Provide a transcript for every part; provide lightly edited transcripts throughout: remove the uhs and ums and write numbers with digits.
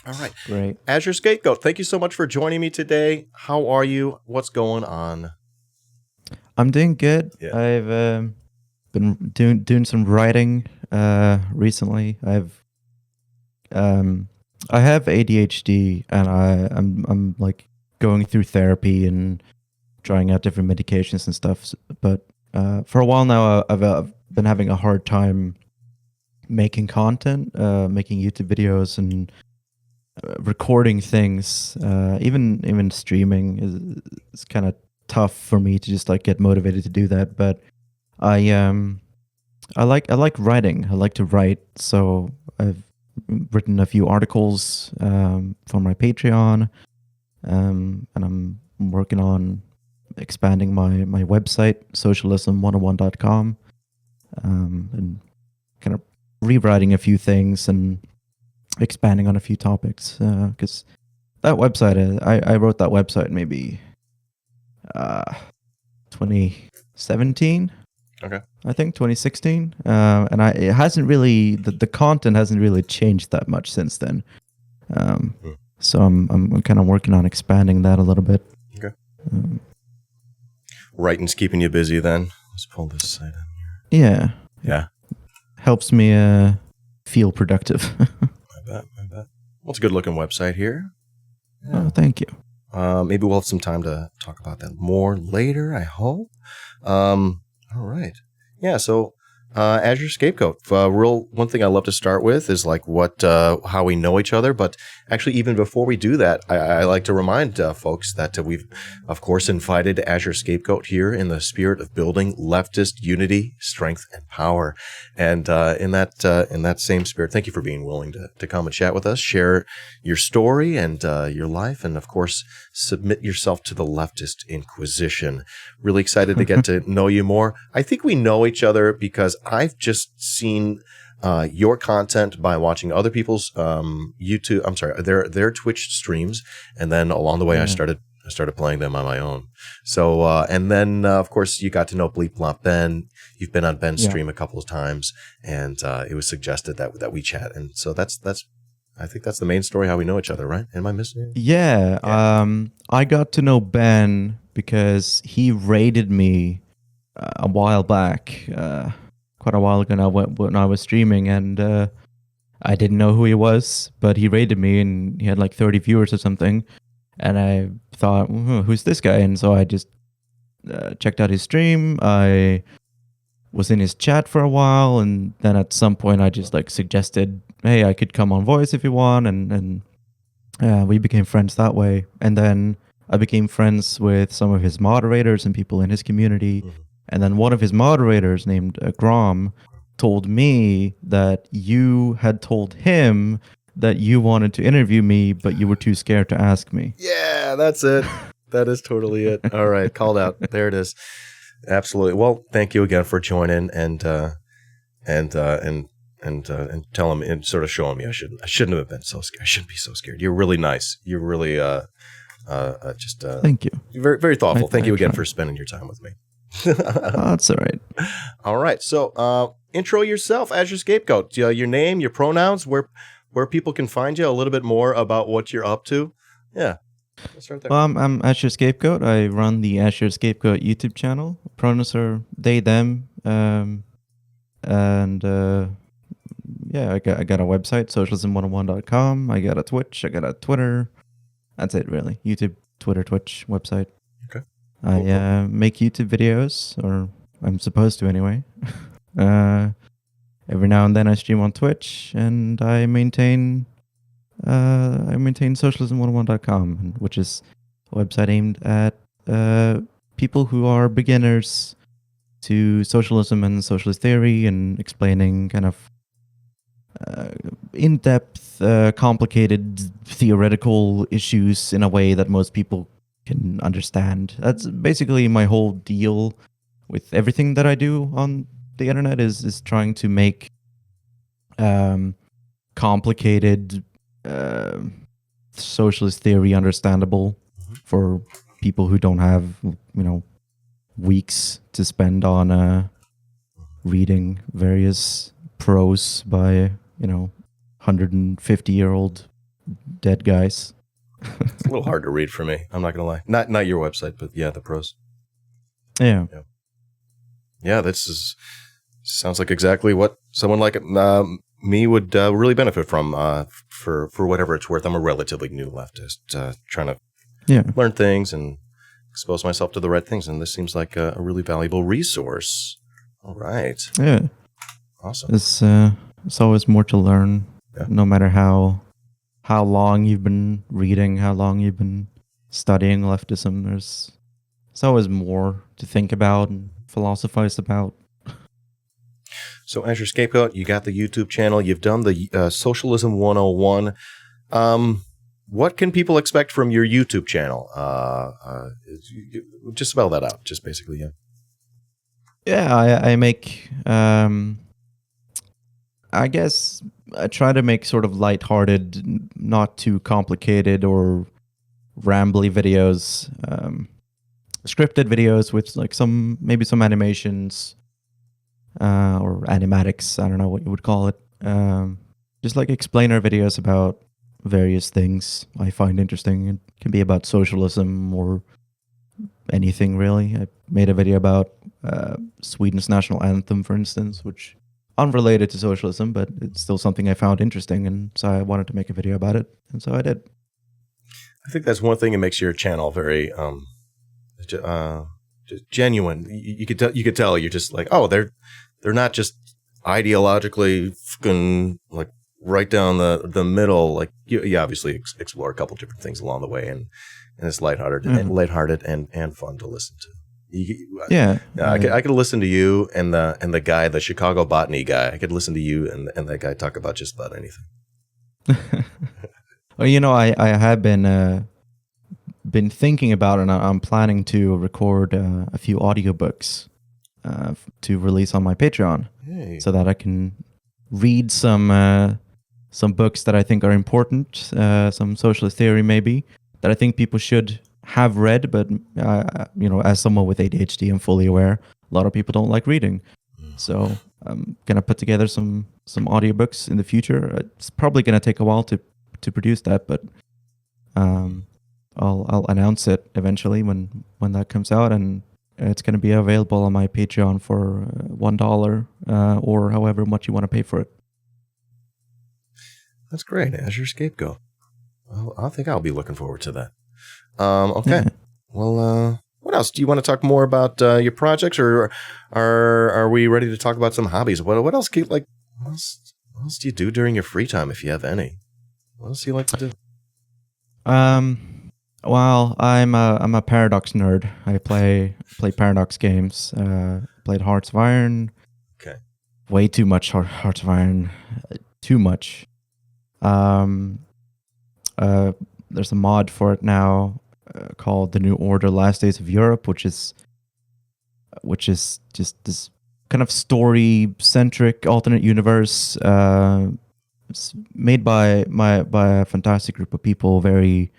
All right. Great. azureScapegoat, thank you so much for joining me today. How are you? What's going on? I'm doing good. Yeah. I've been doing some writing recently. I have ADHD, and I'm like going through therapy and trying out different medications and stuff. But for a while now, I've been having a hard time making content, making YouTube videos, and recording things. Even streaming is kind of tough for me to just like get motivated to do that. But I like writing. I like to write. So I've written a few articles for my Patreon, and I'm working on expanding my website, socialism101.com, and kind of rewriting a few things and expanding on a few topics. Because that website, I wrote that website maybe 2017. Okay. I think 2016, and it hasn't really the content hasn't really changed that much since then. So I'm kind of working on expanding that a little bit. Okay. Writing's keeping you busy then. Let's pull this site in here. Yeah. Helps me feel productive. I bet. Well, it's a good looking website here. Yeah. Oh, thank you. Maybe we'll have some time to talk about that more later, I hope. All right. Yeah, so azureScapegoat. One thing I love to start with is like how we know each other. But actually, even before we do that, I like to remind folks that we've, of course, invited azureScapegoat here in the spirit of building leftist unity, strength, and power. And in that same spirit, thank you for being willing to come and chat with us, share your story and your life, and of course, submit yourself to the leftist inquisition. Really excited to get to know you more. I think we know each other because I've just seen your content by watching other people's their Twitch streams, and then along the way I started playing them on my own. So and then of course you got to know Bleep Blop Ben. You've been on Ben's stream a couple of times, and it was suggested that we chat, and so that's I think that's the main story how we know each other, right? Am I missing anything? Yeah. I got to know Ben because he raided me a while back, quite a while ago now when I was streaming, and I didn't know who he was, but he raided me and he had like 30 viewers or something, and I thought, who's this guy? And so I just checked out his stream. I was in his chat for a while, and then at some point I just like suggested, hey, I could come on voice if you want, and we became friends that way. And then I became friends with some of his moderators and people in his community. Mm-hmm. And then one of his moderators named Grom told me that you had told him that you wanted to interview me, but you were too scared to ask me. Yeah, that's it. That is totally it. All right, called out. There it is. Absolutely. Well, thank you again for joining and tell him and sort of showing me I shouldn't have been so scared. I shouldn't be so scared. You're really nice. You're really thank you. Very, very thoughtful. Thank you again for spending your time with me. That's all right. All right. So intro yourself as azureScapegoat. Your name, your pronouns, where people can find you, a little bit more about what you're up to. Yeah. Let's start there. Well, I'm azureScapegoat. I run the azureScapegoat YouTube channel. Pronouns are they, them. And yeah, I got a website, socialism101.com. I got a Twitch. I got a Twitter. That's it, really. YouTube, Twitter, Twitch, website. Okay. I make YouTube videos, or I'm supposed to anyway. Every now and then I stream on Twitch, and I maintain socialism101.com, which is a website aimed at people who are beginners to socialism and socialist theory, and explaining kind of in-depth, complicated theoretical issues in a way that most people can understand. That's basically my whole deal with everything that I do on the internet is trying to make complicated socialist theory understandable for people who don't have, weeks to spend on reading various prose by 150-year-old dead guys. It's a little hard to read for me. I'm not gonna lie. Not your website, but yeah, the prose. Yeah. Yeah, sounds like exactly what someone like me would really benefit from. For whatever it's worth, I'm a relatively new leftist, trying to learn things and expose myself to the right things, and this seems like a really valuable resource. All right. Yeah. Awesome. It's always more to learn, no matter how long you've been reading, how long you've been studying leftism. There's always more to think about and philosophize about. So azureScapegoat, you got the YouTube channel. You've done the Socialism 101. What can people expect from your YouTube channel? Just spell that out. Just basically, yeah. Yeah, I make, I guess I try to make sort of lighthearted, not too complicated or rambly videos, scripted videos with like maybe some animations, or animatics. I don't know what you would call it. Just like explainer videos about various things I find interesting. It can be about socialism or anything really. I made a video about Sweden's national anthem, for instance, which unrelated to socialism, but it's still something I found interesting, and so I wanted to make a video about it, and so I did. I think that's one thing that makes your channel very just genuine. You could tell you're just like, oh, they're not just ideologically fucking like right down the middle. Like you obviously explore a couple different things along the way, and it's lighthearted and fun to listen to. I could listen to you and the guy, the Chicago botany guy. I could listen to you and that guy talk about just about anything. Well, I have been thinking about it, and I'm planning to record a few audiobooks to release on my Patreon, so that I can read some books that I think are important, some socialist theory maybe, that I think people should have read, but as someone with ADHD, I'm fully aware a lot of people don't like reading. So I'm gonna put together some audiobooks in the future. It's probably gonna take a while to produce that, but I'll announce it eventually when that comes out, and it's gonna be available on my Patreon for $1 or however much you want to pay for it. That's great, azureScapegoat. Well, I think I'll be looking forward to that. Okay. Yeah. Well, what else? Do you want to talk more about your projects, or are we ready to talk about some hobbies? What else? What else do you do during your free time, if you have any? What else do you like to do? Well, I'm a Paradox nerd. I play Paradox games. Played Hearts of Iron. Okay. Way too much Hearts of Iron. Too much. There's a mod for it now called The New Order: Last Days of Europe, which is just this kind of story-centric alternate universe made by a fantastic group of people, very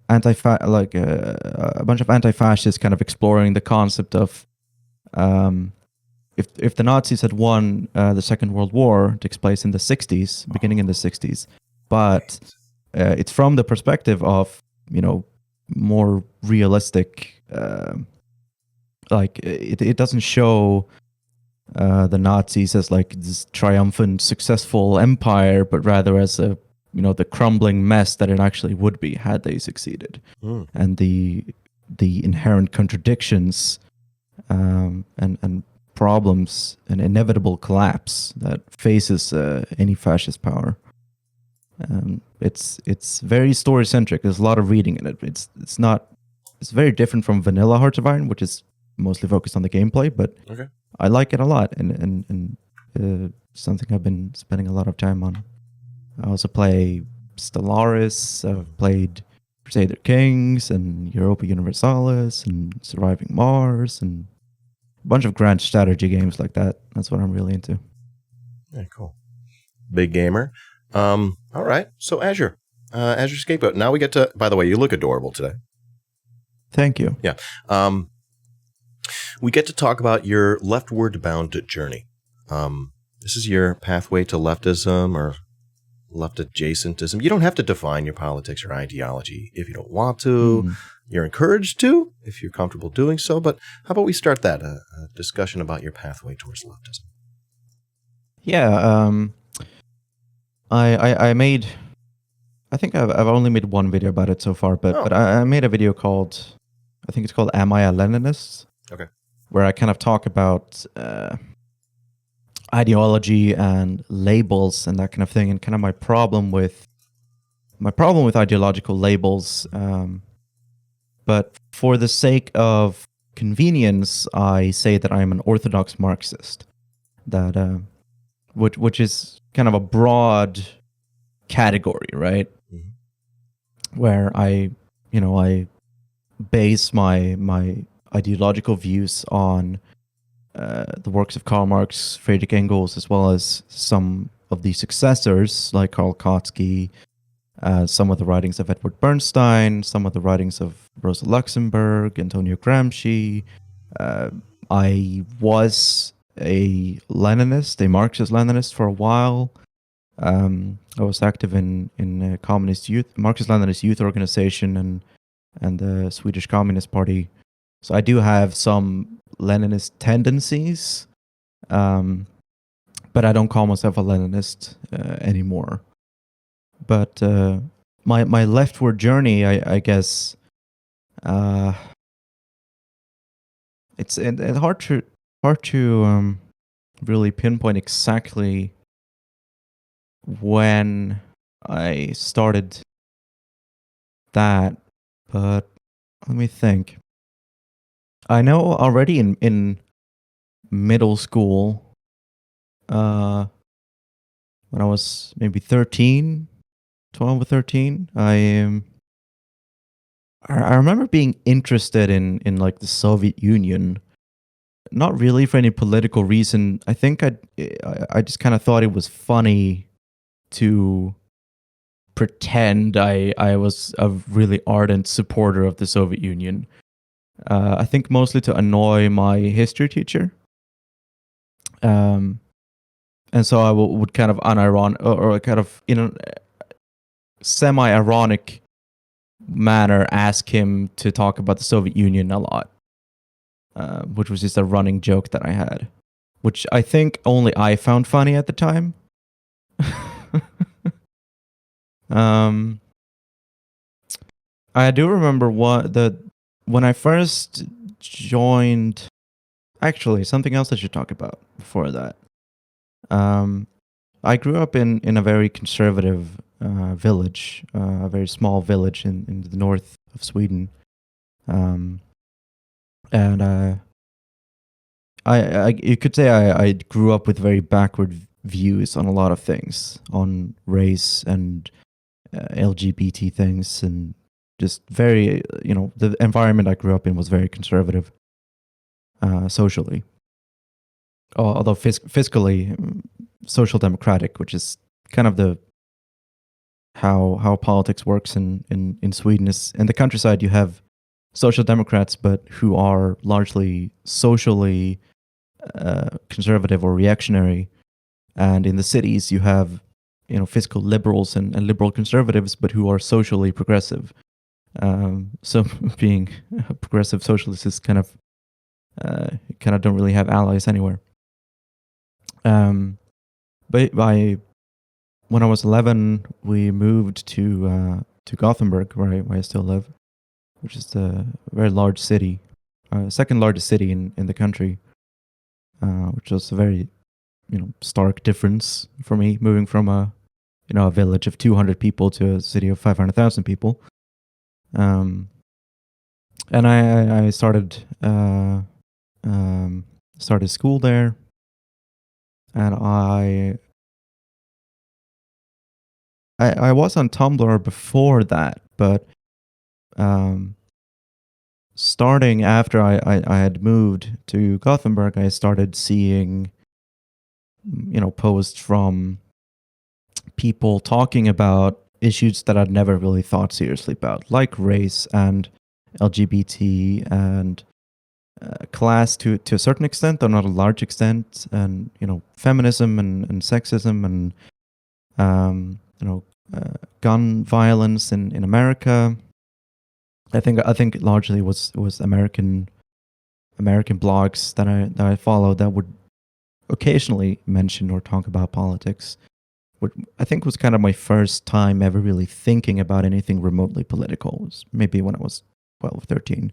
a bunch of anti-fascists, kind of exploring the concept of if the Nazis had won the Second World War. It takes place in the 60s, beginning in the 60s, but it's from the perspective of more realistic. It doesn't show the Nazis as like this triumphant, successful empire, but rather as the crumbling mess that it actually would be had they succeeded, and the inherent contradictions and problems and inevitable collapse that faces any fascist power. It's very story centric. There's a lot of reading in it. It's very different from vanilla Hearts of Iron, which is mostly focused on the gameplay, but okay. I like it a lot, and something I've been spending a lot of time on. I also play Stellaris. I've played Crusader Kings and Europa Universalis and Surviving Mars and a bunch of grand strategy games like that. That's what I'm really into. Yeah, cool. Big gamer. All right. So azureScapegoat. Now we get to. By the way, you look adorable today. Thank you. Yeah. We get to talk about your leftward bound journey. This is your pathway to leftism or left adjacentism. You don't have to define your politics or ideology if you don't want to. You're encouraged to if you're comfortable doing so. But how about we start that a discussion about your pathway towards leftism? Yeah, I made. I think I've only made one video about it so far, but I made a video called, I think it's called "Am I a Leninist?" Okay. Where I kind of talk about ideology and labels and that kind of thing, and kind of my problem with ideological labels. But for the sake of convenience, I say that I'm an orthodox Marxist. That which is kind of a broad category, right? Mm-hmm. Where I base my ideological views on the works of Karl Marx, Friedrich Engels, as well as some of the successors like Karl Kautsky, some of the writings of Edward Bernstein, some of the writings of Rosa Luxemburg, Antonio Gramsci. I was a Leninist, a Marxist-Leninist for a while. I was active in Marxist-Leninist youth organization and the Swedish Communist Party. So I do have some Leninist tendencies, but I don't call myself a Leninist anymore. But my leftward journey, I guess, it's hard to really pinpoint exactly when I started that, but let me think. I know already in middle school, when I was maybe 13, 12 or 13, I remember being interested in like the Soviet Union. Not really for any political reason. I think I just kind of thought it was funny to pretend I was a really ardent supporter of the Soviet Union. I think mostly to annoy my history teacher. And so I would kind of or kind of in a semi-ironic manner ask him to talk about the Soviet Union a lot, which was just a running joke that I had, which I think only I found funny at the time. I do remember when I first joined. Actually, something else I should talk about before that. I grew up in a very conservative village, a very small village in the north of Sweden, and you could say I grew up with very backward views on a lot of things, on race and LGBT things, and just very, the environment I grew up in was very conservative socially. Although fiscally, social democratic, which is kind of the how politics works in Sweden. Is in the countryside you have social democrats, but who are largely socially conservative or reactionary, and in the cities you have fiscal liberals and liberal conservatives, but who are socially progressive. So being a progressive socialist is kind of don't really have allies anywhere. But when I was 11, we moved to Gothenburg, where I still live, which is a very large city, second largest city in the country, which was a very stark difference for me, moving from a village of 200 people to a city of 500,000 people. And I started started school there, and I was on Tumblr before that, but starting after I had moved to Gothenburg, I started seeing posts from people talking about issues that I'd never really thought seriously about, like race and LGBT and class to a certain extent, though not a large extent, and feminism and sexism and gun violence in America. I think largely was American blogs that I followed that would occasionally mention or talk about politics. What I think was kind of my first time ever really thinking about anything remotely political. It was maybe when I was 12, 13.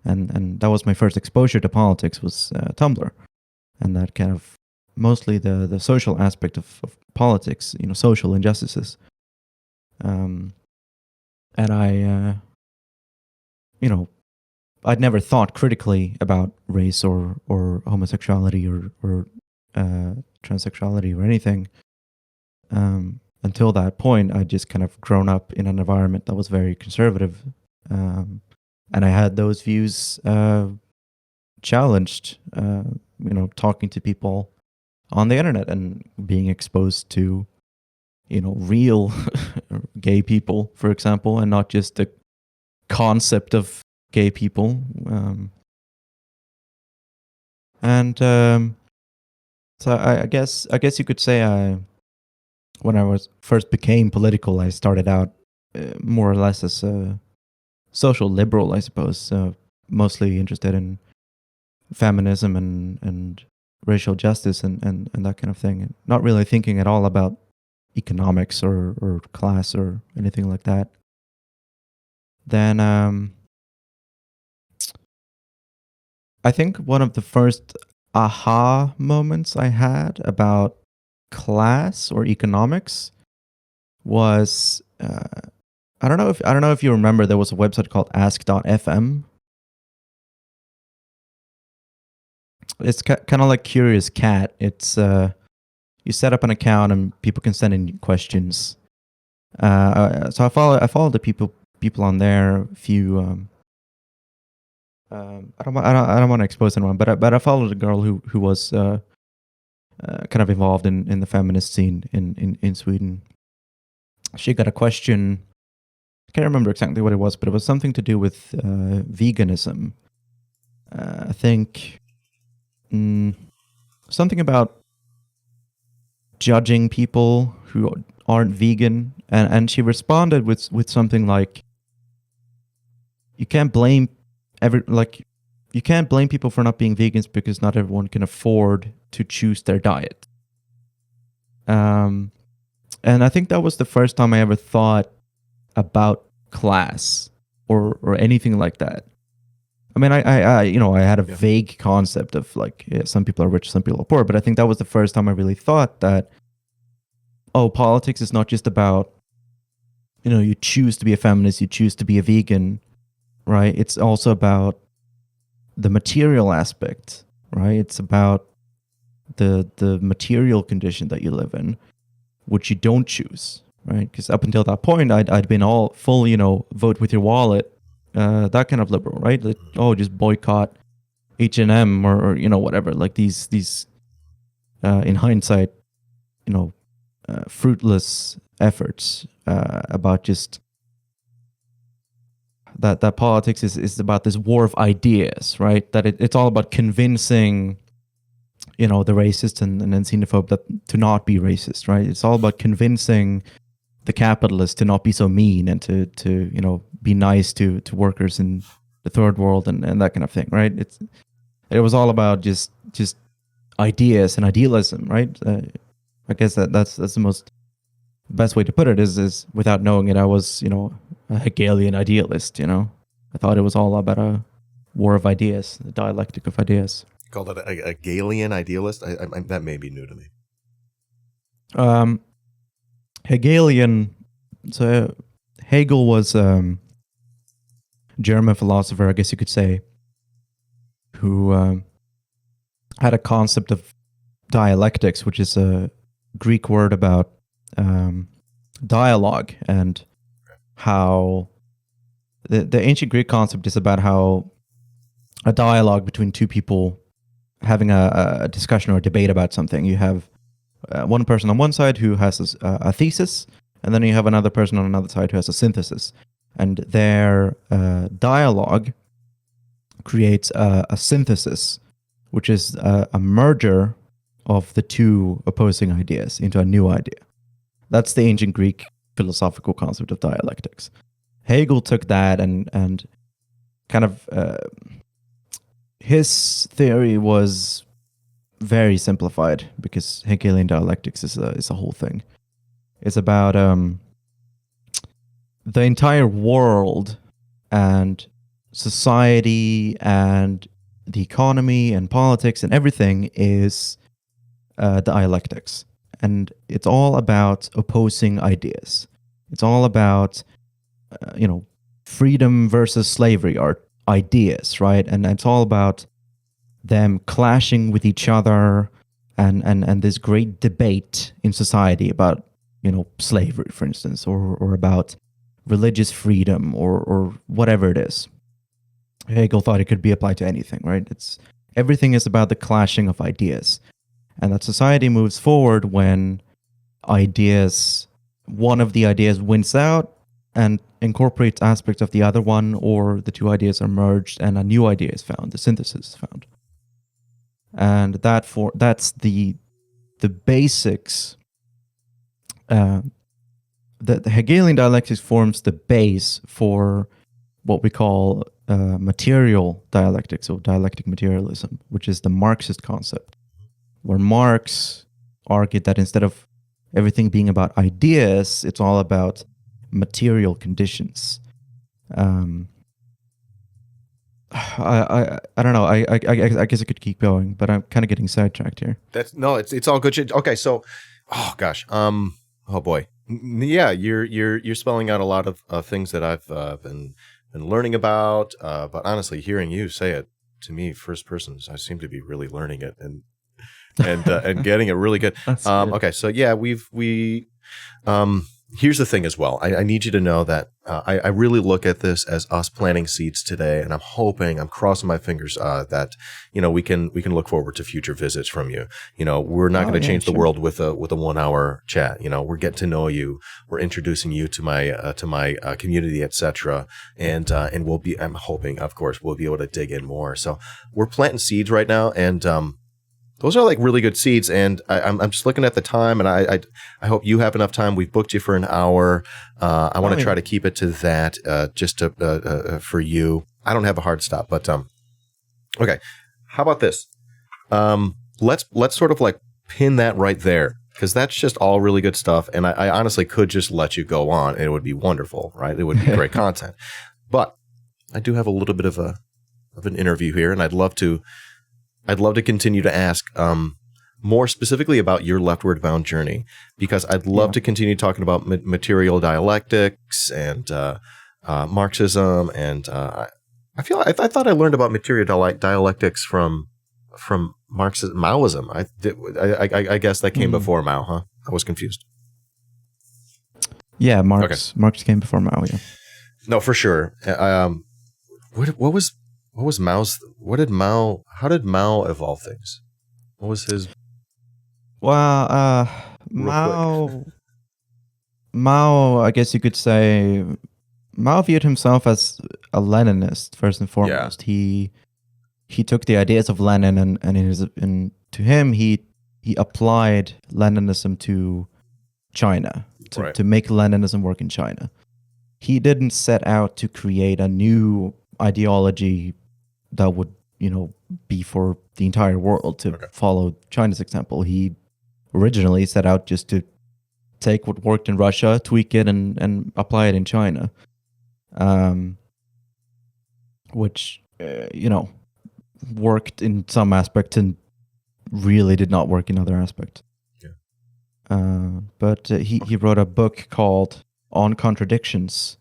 And that was my first exposure to politics was Tumblr, and that kind of mostly the social aspect of politics, social injustices. And I, I'd never thought critically about race or homosexuality or transsexuality or anything. Until that point, I'd just kind of grown up in an environment that was very conservative. And I had those views challenged, talking to people on the internet and being exposed to, real gay people, for example, and not just the concept of gay people. So I guess you could say when I first became political, I started out more or less as a social liberal, I suppose, mostly interested in feminism and racial justice and that kind of thing, and not really thinking at all about economics or class or anything like that. Then I think one of the first aha moments I had about class or economics was I don't know if you remember, there was a website called ask.fm. It's kind of like Curious Cat. It's you set up an account and people can send in questions. So I followed the people on there. A few. I don't want to expose anyone, but I followed a girl who was kind of involved in the feminist scene in Sweden. She got a question. I can't remember exactly what it was, but it was something to do with veganism. I think something about judging people who aren't vegan, and she responded with something like, you can't blame people for not being vegans because not everyone can afford to choose their diet. And I think that was the first time I ever thought about class or anything like that. I mean, I had a vague concept of like, some people are rich, some people are poor, but I think that was the first time I really thought that, politics is not just about, you choose to be a feminist, you choose to be a vegan, right? It's also about the material aspect, right? It's about the material condition that you live in, which you don't choose, right? Because up until that point, I'd been all full, vote with your wallet, that kind of liberal, right? Like, just boycott H&M or whatever. Like these in hindsight, fruitless efforts about just that politics is about this war of ideas, right? That it's all about convincing, the racist and xenophobe that to not be racist, right? It's all about convincing the capitalists to not be so mean and to be nice to workers in the third world and that kind of thing, right? It was all about just ideas and idealism, right? I guess that's the most best way to put it is without knowing it, I was a Hegelian idealist. I thought it was all about a war of ideas, the dialectic of ideas. You called it a Hegelian idealist? That may be new to me. Hegelian. So Hegel was German philosopher, I guess you could say, who had a concept of dialectics, which is a Greek word about dialogue, and how the ancient Greek concept is about how a dialogue between two people having a discussion or a debate about something. You have one person on one side who has a thesis, and then you have another person on another side who has a synthesis. And their dialogue creates a synthesis, which is a merger of the two opposing ideas into a new idea. That's the ancient Greek philosophical concept of dialectics. Hegel took that and kind of his theory was very simplified because Hegelian dialectics is a whole thing. It's about the entire world and society and the economy and politics and everything is dialectics. And it's all about opposing ideas. It's all about, freedom versus slavery are ideas, right? And it's all about them clashing with each other and this great debate in society about, slavery, for instance, or about religious freedom or whatever it is. Hegel thought it could be applied to anything, right? Everything is about the clashing of ideas. And that society moves forward when one of the ideas wins out and incorporates aspects of the other one, or the two ideas are merged and a new idea is found, the synthesis is found. And that's the basics. The Hegelian dialectics forms the base for what we call material dialectics, or dialectic materialism, which is the Marxist concept, where Marx argued that instead of everything being about ideas, it's all about material conditions. I don't know. I guess I could keep going, but I'm kind of getting sidetracked here. It's all good shit. Okay, so, oh gosh, oh boy, yeah, you're spelling out a lot of things that I've been learning about. But honestly, hearing you say it to me first person, I seem to be really learning it and getting it really good. That's good. Okay, so yeah, here's the thing as well. I need you to know that I really look at this as us planting seeds today, and I'm crossing my fingers that we can look forward to future visits from you. We're not going to change the world with a 1 hour chat. We're getting to know you. We're introducing you to my community, etc. And I'm hoping, of course, we'll be able to dig in more. So we're planting seeds right now, and those are like really good seeds, and I'm just looking at the time, and I hope you have enough time. We've booked you for an hour. I want to try to keep it to that, just to for you. I don't have a hard stop, but okay. How about this? Let's sort of like pin that right there, because that's just all really good stuff, and I honestly could just let you go on, and it would be wonderful, right? It would be great content, but I do have a little bit of an interview here, and I'd love to continue to ask more specifically about your leftward bound journey, because I'd love to continue talking about material dialectics and Marxism, and I thought I learned about material dialectics from Marxism, Maoism. I guess that came before Mao, huh? I was confused. Yeah, Marx came before Mao. Yeah, no, for sure. What was Mao's? How did Mao evolve things? What was his? Well, Mao, I guess you could say, Mao viewed himself as a Leninist first and foremost. Yeah. He took the ideas of Lenin and to him he applied Leninism to China to make Leninism work in China. He didn't set out to create a new ideology that would, be for the entire world to follow China's example. He originally set out just to take what worked in Russia, tweak it, and apply it in China, which, worked in some aspects and really did not work in other aspects. Yeah. But he wrote a book called On Contradictions,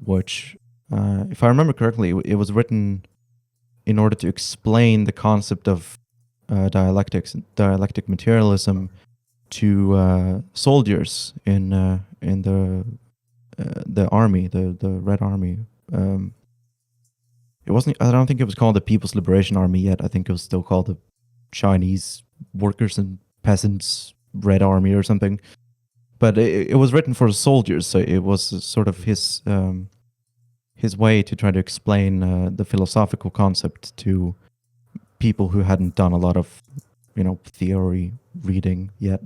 which, if I remember correctly, it was written in order to explain the concept of dialectic materialism to soldiers in the army, the Red Army. It wasn't. I don't think it was called the People's Liberation Army yet. I think it was still called the Chinese Workers and Peasants Red Army or something. But it was written for soldiers, so it was sort of his way to try to explain the philosophical concept to people who hadn't done a lot of, theory reading yet.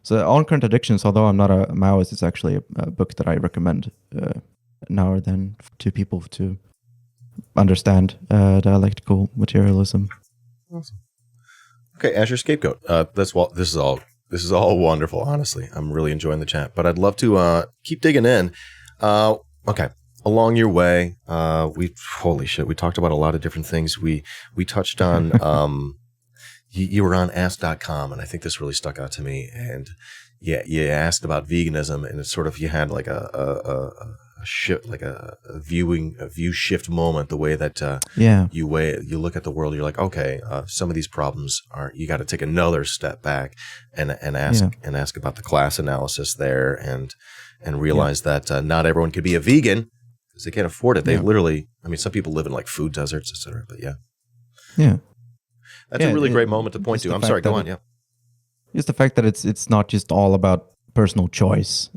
So On Contradictions, although I'm not a Maoist, it's actually a book that I recommend now or then to people to understand dialectical materialism. Awesome. Okay, Azure Scapegoat. This is all wonderful. Honestly, I'm really enjoying the chat, but I'd love to keep digging in. Okay, along your way, we talked about a lot of different things. We touched on you were on Ask.com, and I think this really stuck out to me. And yeah, you asked about veganism, and it's sort of you had like a shift, like a view shift moment. The way that you look at the world, you're like, okay, some of these problems are, you got to take another step back and ask about the class analysis there, and realize that not everyone could be a vegan because they can't afford it. They literally, I mean, some people live in like food deserts, etc. But yeah. That's a really great moment to point to. I'm sorry, go on. Yeah. Just the fact that it's not just all about personal choice,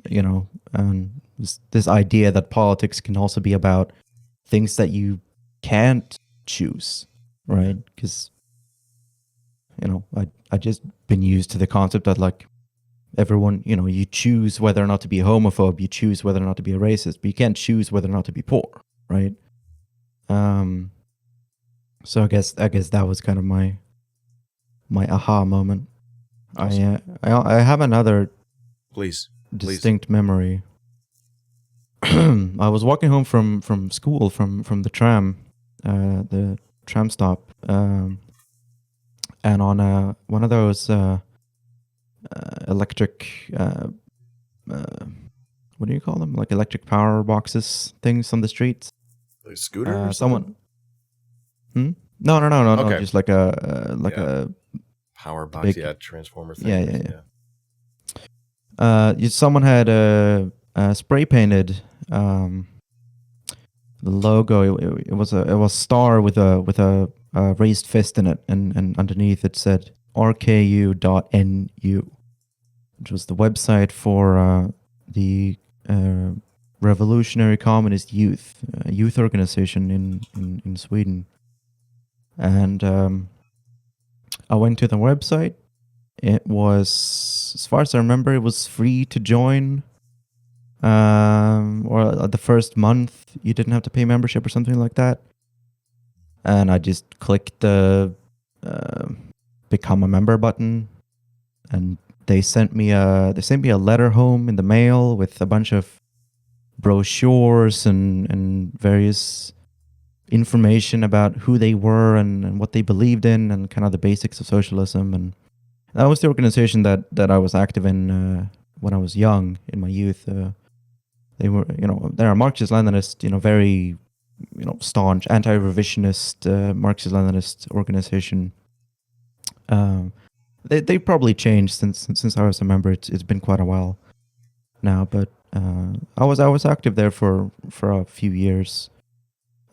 and this idea that politics can also be about things that you can't choose, right? Because, I just been used to the concept that like everyone, you choose whether or not to be a homophobe, you choose whether or not to be a racist, but you can't choose whether or not to be poor, right? So I guess that was kind of my aha moment. Awesome. I have another distinct memory. I was walking home from school from the tram stop, and on one of those electric what do you call them? Like electric power boxes things on the streets. Like a scooter or someone. No. Okay. Just like a power box, transformer thing. Someone had spray painted the logo. It was a star with a raised fist in it, and underneath it said rku.nu, which was the website for the Revolutionary Communist Youth organization in Sweden. And I went to the website. It was, as far as I remember, it was free to join. Or the first month you didn't have to pay membership or something like that. And I just clicked the become a member button, and they sent me a letter home in the mail with a bunch of brochures and various information about who they were and what they believed in and kind of the basics of socialism. And that was the organization that I was active in when I was young, in my youth. They were, they're a Marxist-Leninist, very, staunch anti-revisionist Marxist-Leninist organization. They probably changed since I was a member. It's been quite a while now, but I was active there for a few years.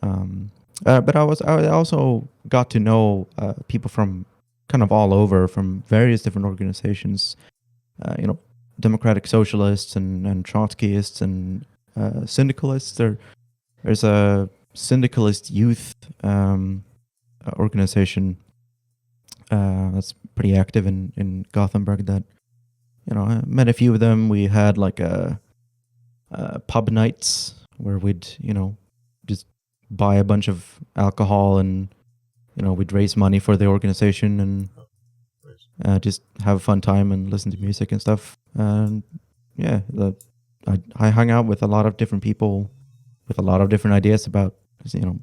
But I also got to know people from kind of all over, from various different organizations, democratic socialists and Trotskyists and syndicalists. There's a syndicalist youth organization that's pretty active in Gothenburg that, I met a few of them. We had like a pub nights where we'd, just buy a bunch of alcohol and, we'd raise money for the organization and just have a fun time and listen to music and stuff. And I hung out with a lot of different people with a lot of different ideas about,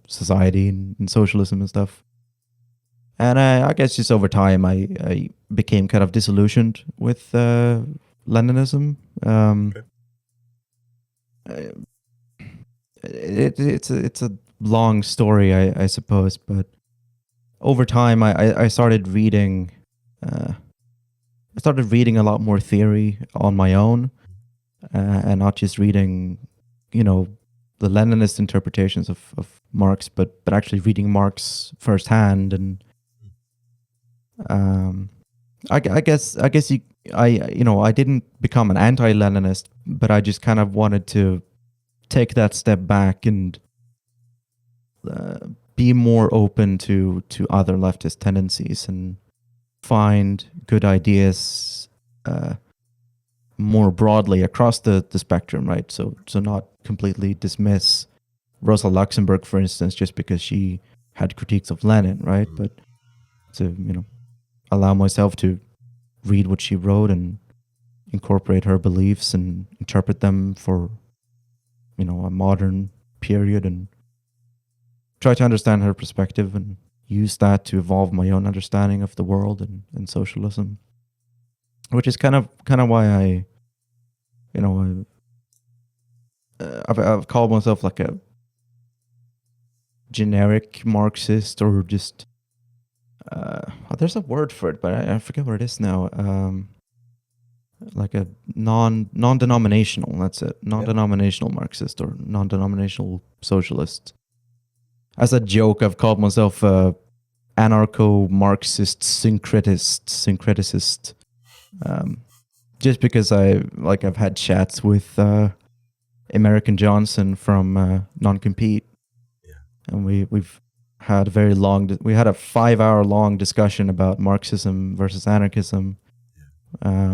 society and socialism and stuff. And I guess just over time, I became kind of disillusioned with Leninism. It's a long story, I suppose, but over time, I started reading. I started reading a lot more theory on my own, and not just reading, the Leninist interpretations of Marx, but actually reading Marx firsthand. And I guess I didn't become an anti-Leninist, but I just kind of wanted to take that step back and be more open to other leftist tendencies and find good ideas more broadly across the spectrum, right? So not completely dismiss Rosa Luxemburg, for instance, just because she had critiques of Lenin, right? But to allow myself to read what she wrote and incorporate her beliefs and interpret them for a modern period, and try to understand her perspective and use that to evolve my own understanding of the world and socialism, which is kind of why I've called myself like a generic Marxist, or just there's a word for it, but I forget what it is now. Like a non-denominational. That's it. Non-denominational Marxist or non-denominational socialist. As a joke, I've called myself anarcho-Marxist syncreticist. Just because I've had chats with American Johnson from Non-Compete, and we've had a very long. We had a 5-hour long discussion about Marxism versus anarchism,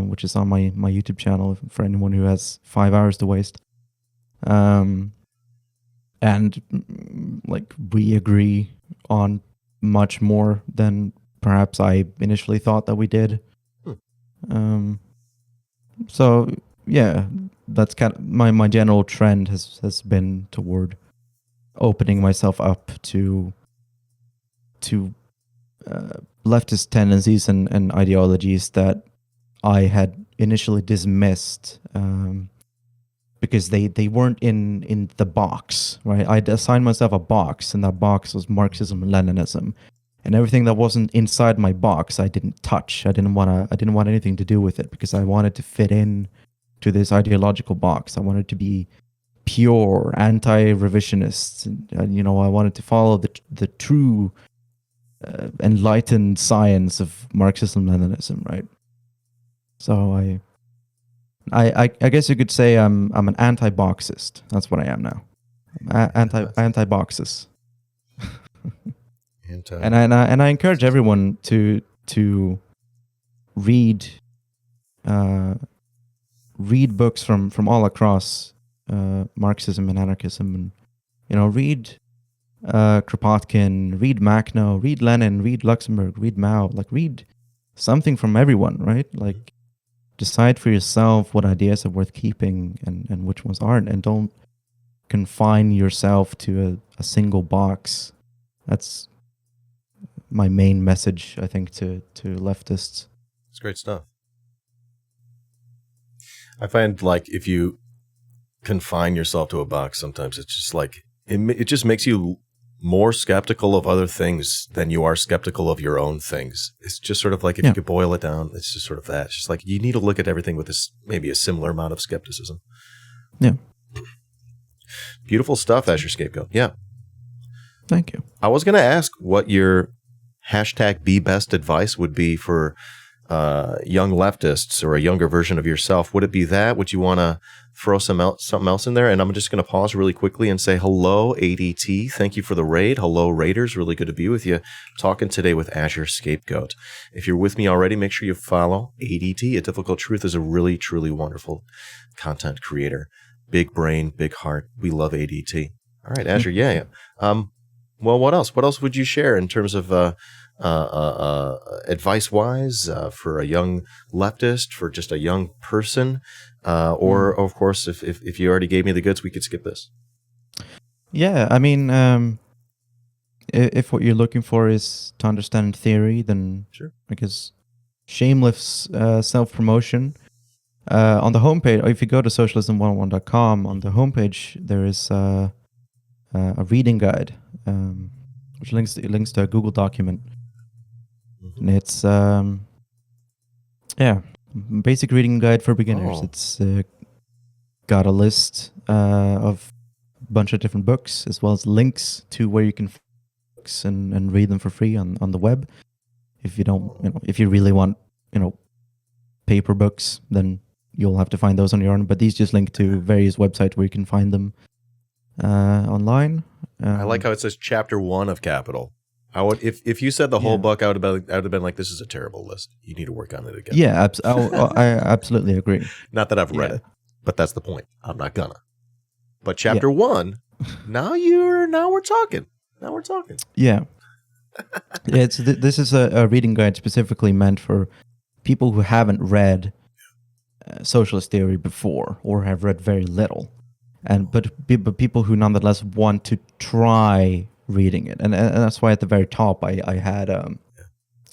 which is on my YouTube channel for anyone who has 5 hours to waste. And we agree on much more than perhaps I initially thought that we did. So yeah, that's kind of my general trend has been toward opening myself up to leftist tendencies and ideologies that I had initially dismissed because they weren't in the box, right? I'd assigned myself a box, and that box was Marxism and Leninism, and everything that wasn't inside my box I didn't touch. I didn't want anything to do with it, because I wanted to fit in to this ideological box. I wanted to be pure anti-revisionist, and I wanted to follow the true enlightened science of Marxism Leninism, right? So I guess you could say I'm an anti-boxist. That's what I am now. Anti-boxes. And I encourage everyone to read books from all across Marxism and anarchism, and read Kropotkin, read Makhno, read Lenin, read Luxemburg, read Mao. Read something from everyone, right? Decide for yourself what ideas are worth keeping and which ones aren't, and don't confine yourself to a single box. That's my main message, I think, to leftists. It's great stuff. I find if you confine yourself to a box, sometimes it's just it just makes you more skeptical of other things than you are skeptical of your own things. It's just sort of if you could boil it down, it's just sort of that. It's just you need to look at everything with maybe a similar amount of skepticism. Yeah. Beautiful stuff, azureScapegoat. Yeah. Thank you. I was going to ask what your #BeBest advice would be for young leftists, or a younger version of yourself. Would it be that? Would you want to throw something else in there? And I'm just going to pause really quickly and say hello, ADT. Thank you for the raid. Hello, Raiders. Really good to be with you. Talking today with azureScapegoat. If you're with me already, make sure you follow ADT. A Difficult Truth is a really, truly wonderful content creator. Big brain, big heart. We love ADT. All right, Azure. Yeah. Well, what else? What else would you share in terms of advice-wise for a young leftist, for just a young person, or of course, if you already gave me the goods, we could skip this. Yeah, I mean, if what you're looking for is to understand theory, then sure. I guess shameless self-promotion. On the homepage, or if you go to socialism101.com, on the homepage there is a reading guide, which links to a Google document. And it's basic reading guide for beginners. It's got a list of a bunch of different books, as well as links to where you can find books and read them for free on the web. If you don't, if you really want, paper books, then you'll have to find those on your own. But these just link to various websites where you can find them online. I like how it says Chapter 1 of Capital. I would if you said the whole book, I would have been like, this is a terrible list. You need to work on it again. Yeah, I absolutely agree. Not that I've read it, but that's the point. I'm not gonna. But chapter 1, now we're talking. Now we're talking. Yeah. This is a reading guide specifically meant for people who haven't read socialist theory before or have read very little, but people who nonetheless want to try reading it, and that's why at the very top I had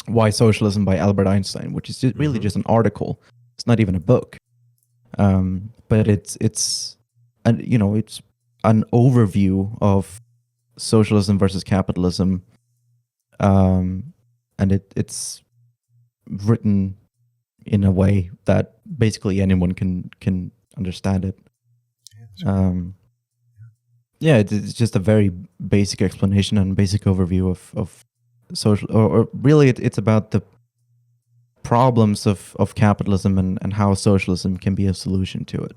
Why Socialism by Albert Einstein, which is just really just an article. It's not even a book, but it's an overview of socialism versus capitalism, and it's written in a way that basically anyone can understand it. It's just a very basic explanation and basic overview of social, or really it's about the problems of capitalism and how socialism can be a solution to it.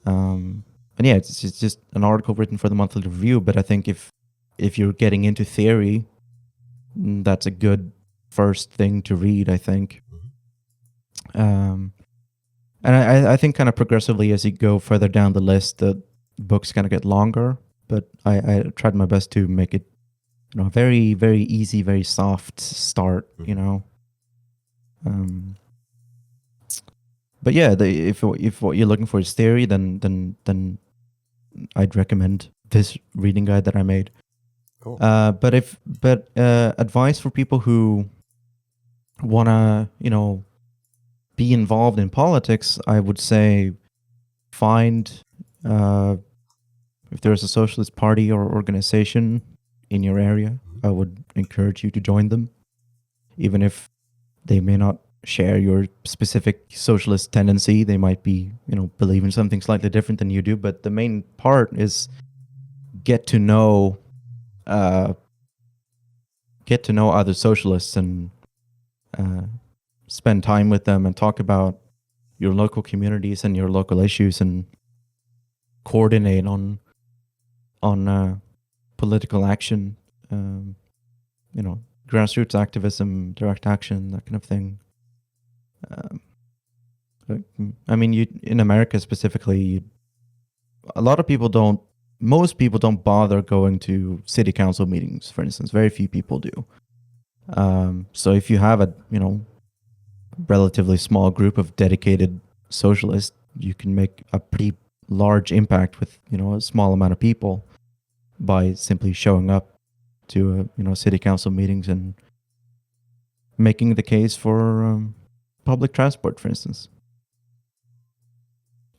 And yeah, it's just an article written for the monthly review, but I think if you're getting into theory, that's a good first thing to read, I think. And I think kind of progressively as you go further down the list, the books kind of get longer, but I tried my best to make it, a very, very easy, very soft start, But yeah, if what you're looking for is theory, then I'd recommend this reading guide that I made. Cool. But advice for people who wanna, be involved in politics, I would say find if there's a socialist party or organization in your area, I would encourage you to join them, even if they may not share your specific socialist tendency. They might be, believe in something slightly different than you do. But the main part is get to know other socialists and spend time with them and talk about your local communities and your local issues and coordinate on political action, grassroots activism, direct action, that kind of thing. In America specifically, most people don't bother going to city council meetings, for instance. Very few people do. So if you have a, relatively small group of dedicated socialists, you can make a pretty large impact with, a small amount of people by simply showing up to, city council meetings and making the case for public transport, for instance.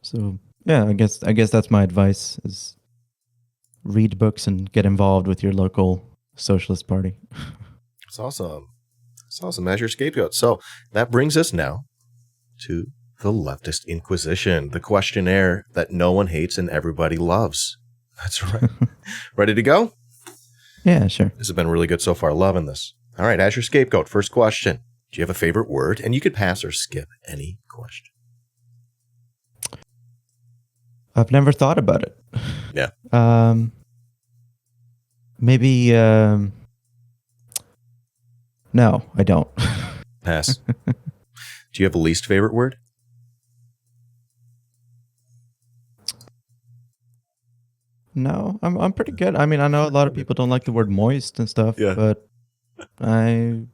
So yeah, I guess that's my advice: is read books and get involved with your local socialist party. It's awesome. It's awesome. As your scapegoat. So that brings us now to the Leftist Inquisition, the questionnaire that no one hates and everybody loves. That's right. Ready to go? Yeah, sure. This has been really good so far. Loving this. All right, as your scapegoat, first question. Do you have a favorite word? And you could pass or skip any question. I've never thought about it. Yeah. Maybe... No, I don't. Pass. Do you have a least favorite word? No, I'm pretty good. I know a lot of people don't like the word moist and stuff, but I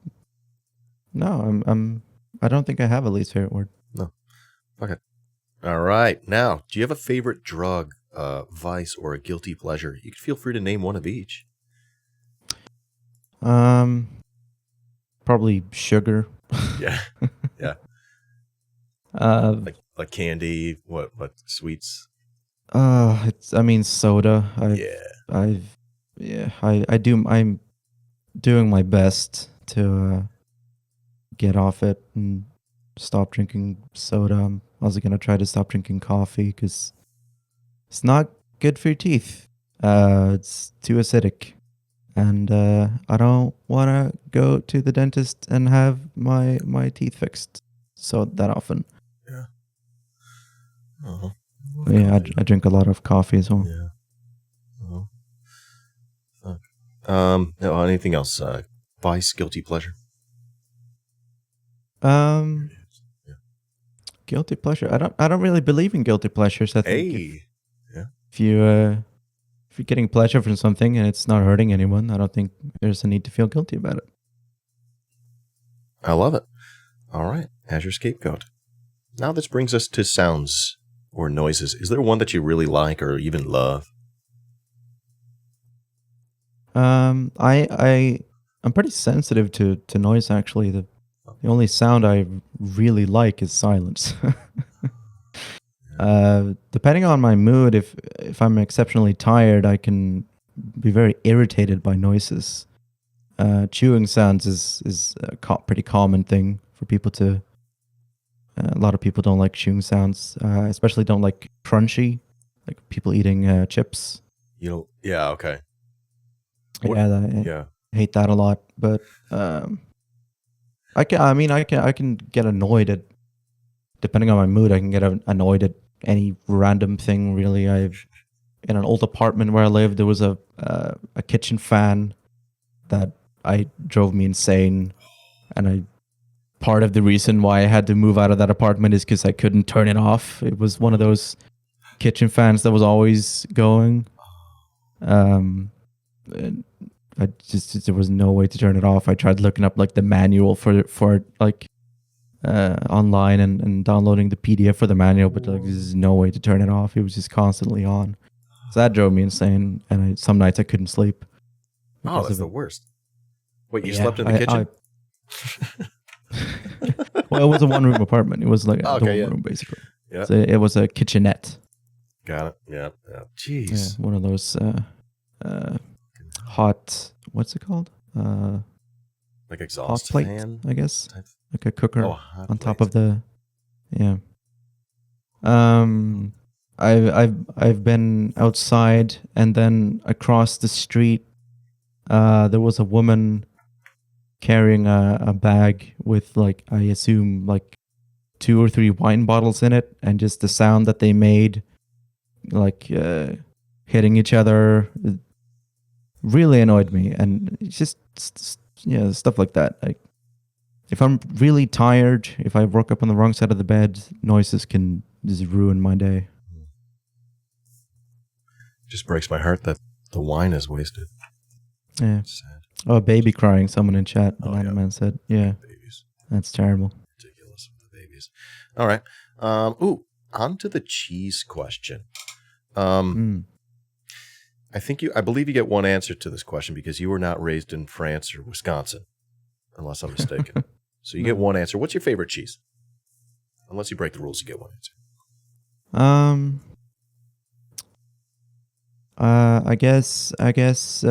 don't think I have a least favorite word. No. Okay. All right. Now, do you have a favorite drug, vice, or a guilty pleasure? You can feel free to name one of each. Probably sugar. Yeah. Yeah. Like candy, what sweets? Soda. I'm doing my best to get off it and stop drinking soda. I'm also gonna try to stop drinking coffee because it's not good for your teeth. It's too acidic, and I don't want to go to the dentist and have my teeth fixed so that often. Yeah. Uh-huh. Yeah, I drink a lot of coffee as well. Yeah. Anything else? Vice, guilty pleasure. Um, Yeah. guilty pleasure. I don't really believe in guilty pleasures. I think if you're getting pleasure from something and it's not hurting anyone, I don't think there's a need to feel guilty about it. I love it. All right, azureScapegoat. Now this brings us to sounds or noises. Is there one that you really like or even love? I'm pretty sensitive to noise. Actually, the only sound I really like is silence. Depending on my mood, if I'm exceptionally tired, I can be very irritated by noises. Chewing sounds is a pretty common thing for people to. A lot of people don't like chewing sounds, especially don't like crunchy, like people eating chips. Yeah, okay. I hate that a lot. But I can get annoyed at, depending on my mood, I can get annoyed at any random thing. Really, in an old apartment where I lived, there was a kitchen fan that drove me insane, and part of the reason why I had to move out of that apartment is because I couldn't turn it off. It was one of those kitchen fans that was always going. And there was no way to turn it off. I tried looking up like the manual for like online and downloading the PDF for the manual, but like there's no way to turn it off. It was just constantly on. So that drove me insane, and some nights I couldn't sleep. Oh, that's the worst. Wait, you slept in the kitchen? Well, it was a one-room apartment. It was like a dorm room, basically. Yeah. So it was a kitchenette. Got it. Yeah. Jeez. Yeah, one of those hot. What's it called? Like exhaust hot plate, fan, I guess. Like a cooker on top of the. Yeah. I've been outside, and then across the street, there was a woman carrying a bag with, like, I assume like 2 or 3 wine bottles in it, and just the sound that they made, like hitting each other, really annoyed me. And it's just stuff like that. Like, if I'm really tired, if I woke up on the wrong side of the bed, noises can just ruin my day. Just breaks my heart that the wine is wasted. Yeah. Sad. Oh, a baby crying. Someone in chat, Banana Man said. Yeah. Babies. That's terrible. Ridiculous with the babies. All right. On to the cheese question. I believe you get one answer to this question because you were not raised in France or Wisconsin, unless I'm mistaken. So you get one answer. What's your favorite cheese? Unless you break the rules, you get one answer. I guess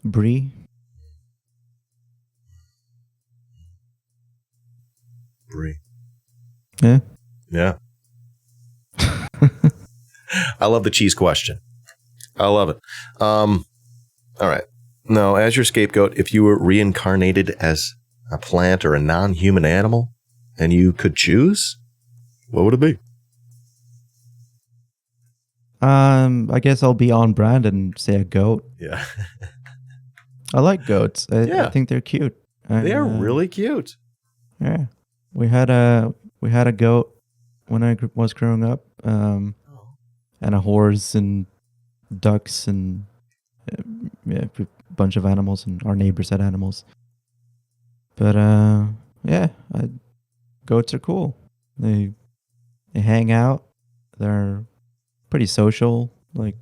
Brie. Brie. Yeah. Yeah. I love the cheese question. I love it. All right. Now, as your scapegoat, if you were reincarnated as a plant or a non-human animal and you could choose, what would it be? I guess I'll be on brand and say a goat. Yeah. I like goats. I think they're cute. They are really cute. Yeah. We had a goat when I was growing up. And a horse and ducks and a bunch of animals, and our neighbors had animals. But goats are cool. They hang out. They're pretty social. Like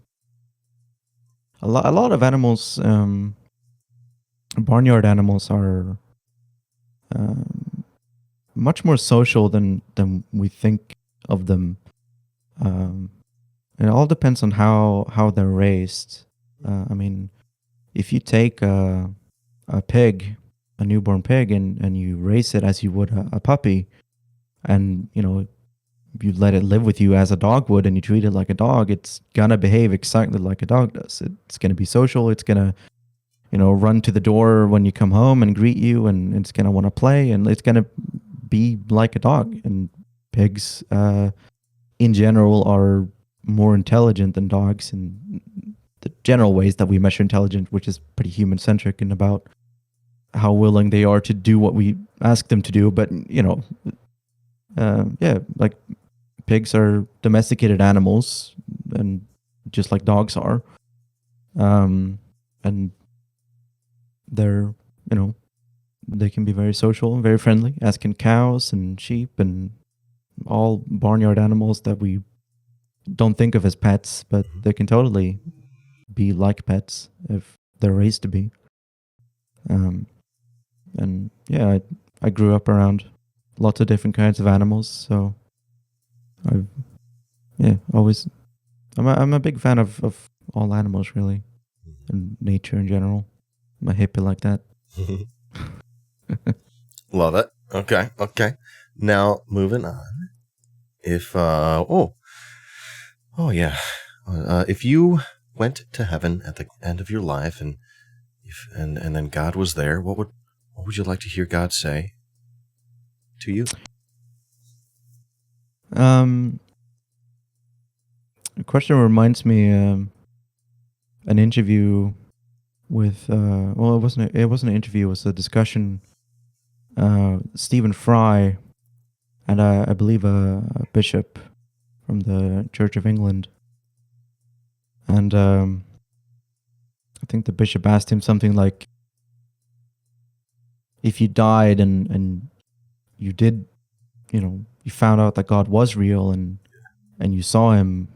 a lot of animals, barnyard animals are much more social than we think of them. It all depends on how they're raised. I mean, if you take a pig, a newborn pig, and you raise it as you would a puppy, and you let it live with you as a dog would, and you treat it like a dog, it's gonna behave exactly like a dog does. It's gonna be social. It's gonna run to the door when you come home and greet you, and it's gonna want to play, and it's gonna be like a dog. And pigs, in general, are more intelligent than dogs, and general ways that we measure intelligence, which is pretty human centric and about how willing they are to do what we ask them to do. But yeah, like pigs are domesticated animals, and just like dogs are, and they're they can be very social and very friendly, as can cows and sheep and all barnyard animals that we don't think of as pets, but they can totally be like pets if they're raised to be. And yeah, I grew up around lots of different kinds of animals, so I've always I'm a big fan of all animals, really, and nature in general. I'm a hippie like that. Love it. Okay. Now moving on. If if you went to heaven at the end of your life, and then God was there, what would you like to hear God say to you? The question reminds me an interview with it wasn't an interview, it was a discussion. Stephen Fry and I believe a bishop from the Church of England, and I think the bishop asked him something like, if you died and you did, you found out that God was real and you saw him,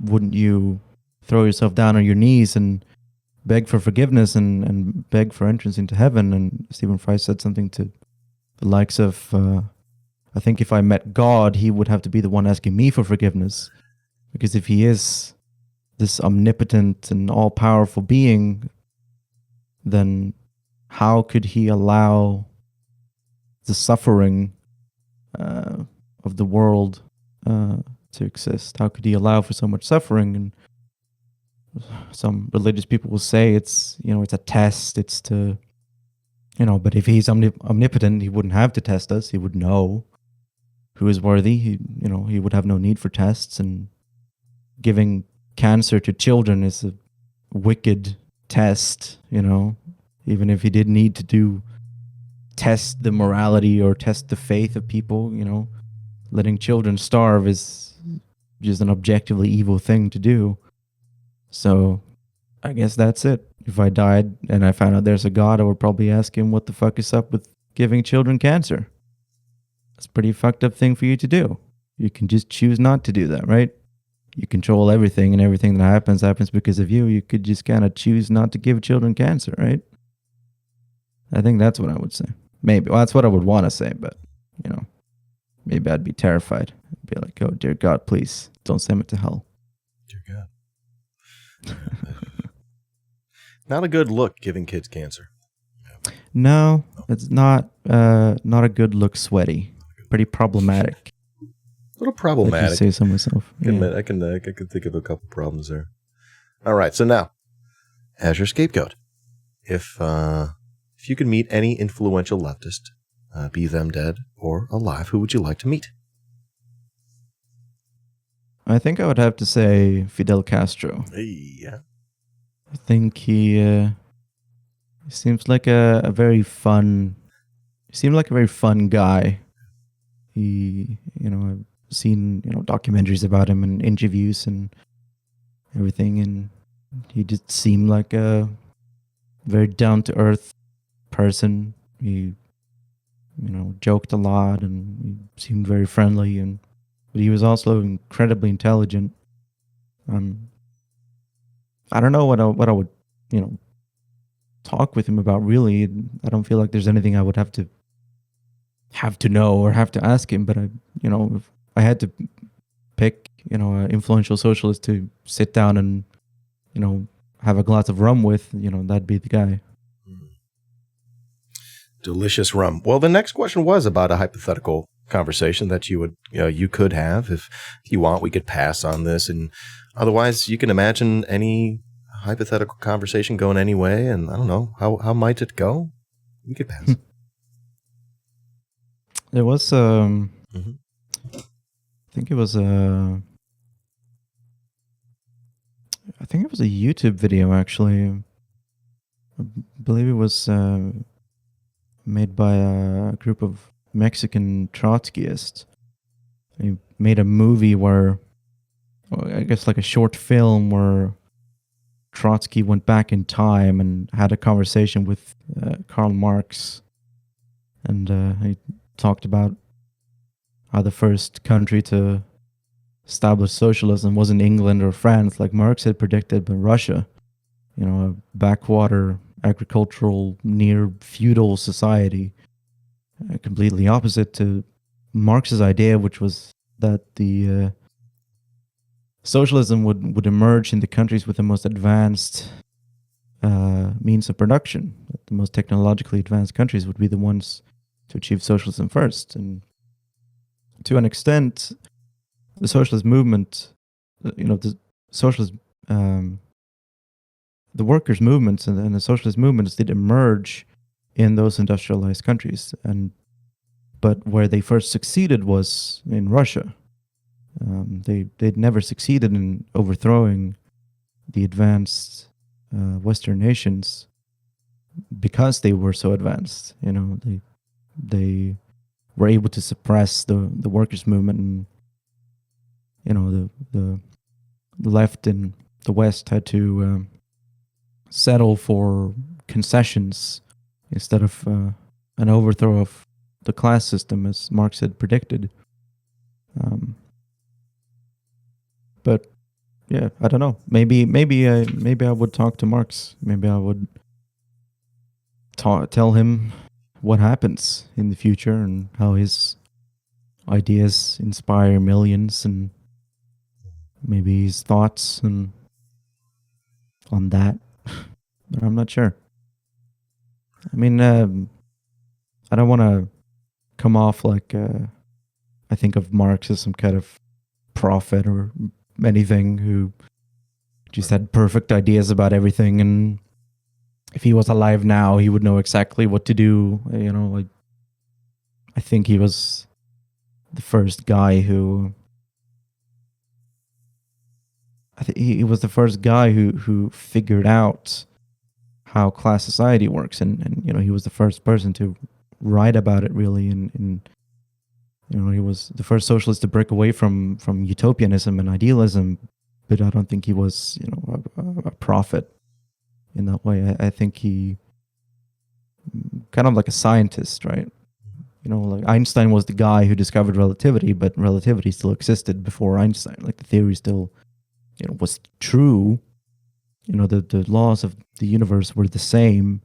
wouldn't you throw yourself down on your knees and beg for forgiveness and beg for entrance into heaven? And Stephen Fry said something to the likes of, I think if I met God, he would have to be the one asking me for forgiveness, because if he is this omnipotent and all-powerful being, then how could he allow the suffering of the world to exist? How could he allow for so much suffering? And some religious people will say it's a test. It's to but if he's omnipotent, he wouldn't have to test us. He would know who is worthy. He would have no need for tests. And giving cancer to children is a wicked test. Even if he did need to test the morality or test the faith of people, letting children starve is just an objectively evil thing to do. So I guess that's it. If I died and I found out there's a God, I would probably ask him what the fuck is up with giving children cancer. It's a pretty fucked up thing for you to do. You can just choose not to do that, right? You control everything, and everything that happens because of you. You could just kind of choose not to give children cancer, right? I think that's what I would say. Maybe. Well, that's what I would want to say, but, maybe I'd be terrified. I'd be like, oh, dear God, please don't send me to hell. Dear God. Not a good look, giving kids cancer. No, it's not a good look, sweaty. Pretty problematic. A little problematic. I can say so myself. I can think of a couple problems there. All right, so now, as your scapegoat, if you could meet any influential leftist, be them dead or alive, who would you like to meet? I think I would have to say Fidel Castro. Yeah. I think he seems like a very fun. He seemed like a very fun guy. He, I've seen documentaries about him and interviews and everything, and he just seemed like a very down to earth person. He, joked a lot and he seemed very friendly, but he was also incredibly intelligent. I don't know what I would, talk with him about, really. I don't feel like there's anything I would have to know or have to ask him, but if I had to pick, an influential socialist to sit down and, have a glass of rum with, that'd be the guy. Delicious rum. Well, the next question was about a hypothetical conversation that you could have. If you want, we could pass on this, and otherwise you can imagine any hypothetical conversation going any way, and I don't know, how might it go? We could pass. There was I think it was I think it was a YouTube video actually. I believe it was made by a group of Mexican Trotskyists. He made a movie where, I guess like a short film where Trotsky went back in time and had a conversation with Karl Marx. And he talked about how the first country to establish socialism wasn't England or France like Marx had predicted, but Russia. You know, a backwater agricultural near feudal society, completely opposite to Marx's idea, which was that the socialism would emerge in the countries with the most advanced means of production. The most technologically advanced countries would be the ones to achieve socialism first. And to an extent, the socialist movement, the socialist, the workers' movements and the socialist movements did emerge in those industrialized countries, but where they first succeeded was in Russia. They'd never succeeded in overthrowing the advanced Western nations because they were so advanced. You know, they were able to suppress the workers' movement, and you know the left and the West had to settle for concessions instead of an overthrow of the class system, as Marx had predicted. But yeah, I don't know. Maybe I would talk to Marx. Maybe I would tell him what happens in the future and how his ideas inspire millions, and maybe his thoughts and on that. But I'm not sure. I mean, I don't want to come off like I think of Marx as some kind of prophet or anything who just had perfect ideas about everything, and if he was alive now, he would know exactly what to do. You know, like I think he was the first guy who. I think he was the first guy who figured out how class society works, and you know, he was the first person to write about it really, and you know, he was the first socialist to break away from utopianism and idealism, but I don't think he was, you know, a prophet in that way. I think he kind of like a scientist, right? You know, like Einstein was the guy who discovered relativity, but relativity still existed before Einstein. Like the theory still, you know, was true. You know, the laws of the universe were the same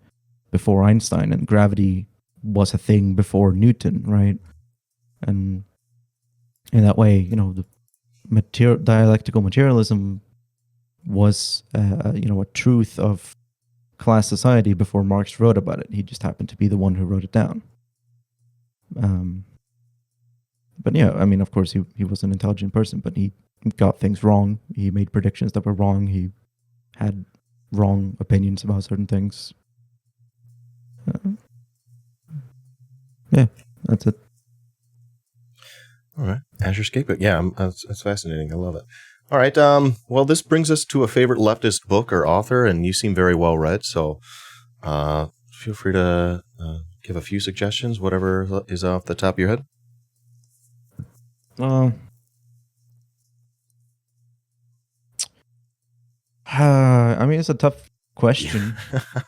before Einstein, and gravity was a thing before Newton, right? And in that way, you know, the dialectical materialism was, you know, a truth of class society before Marx wrote about it. He just happened to be the one who wrote it down. But yeah, I mean, of course, he was an intelligent person, but he got things wrong. He made predictions that were wrong. He had wrong opinions about certain things. Yeah, that's it. All right. AzureScapegoat. Yeah, that's fascinating. I love it. All right. Well, this brings us to a favorite leftist book or author, and you seem very well read, so feel free to give a few suggestions, whatever is off the top of your head. I mean, it's a tough question.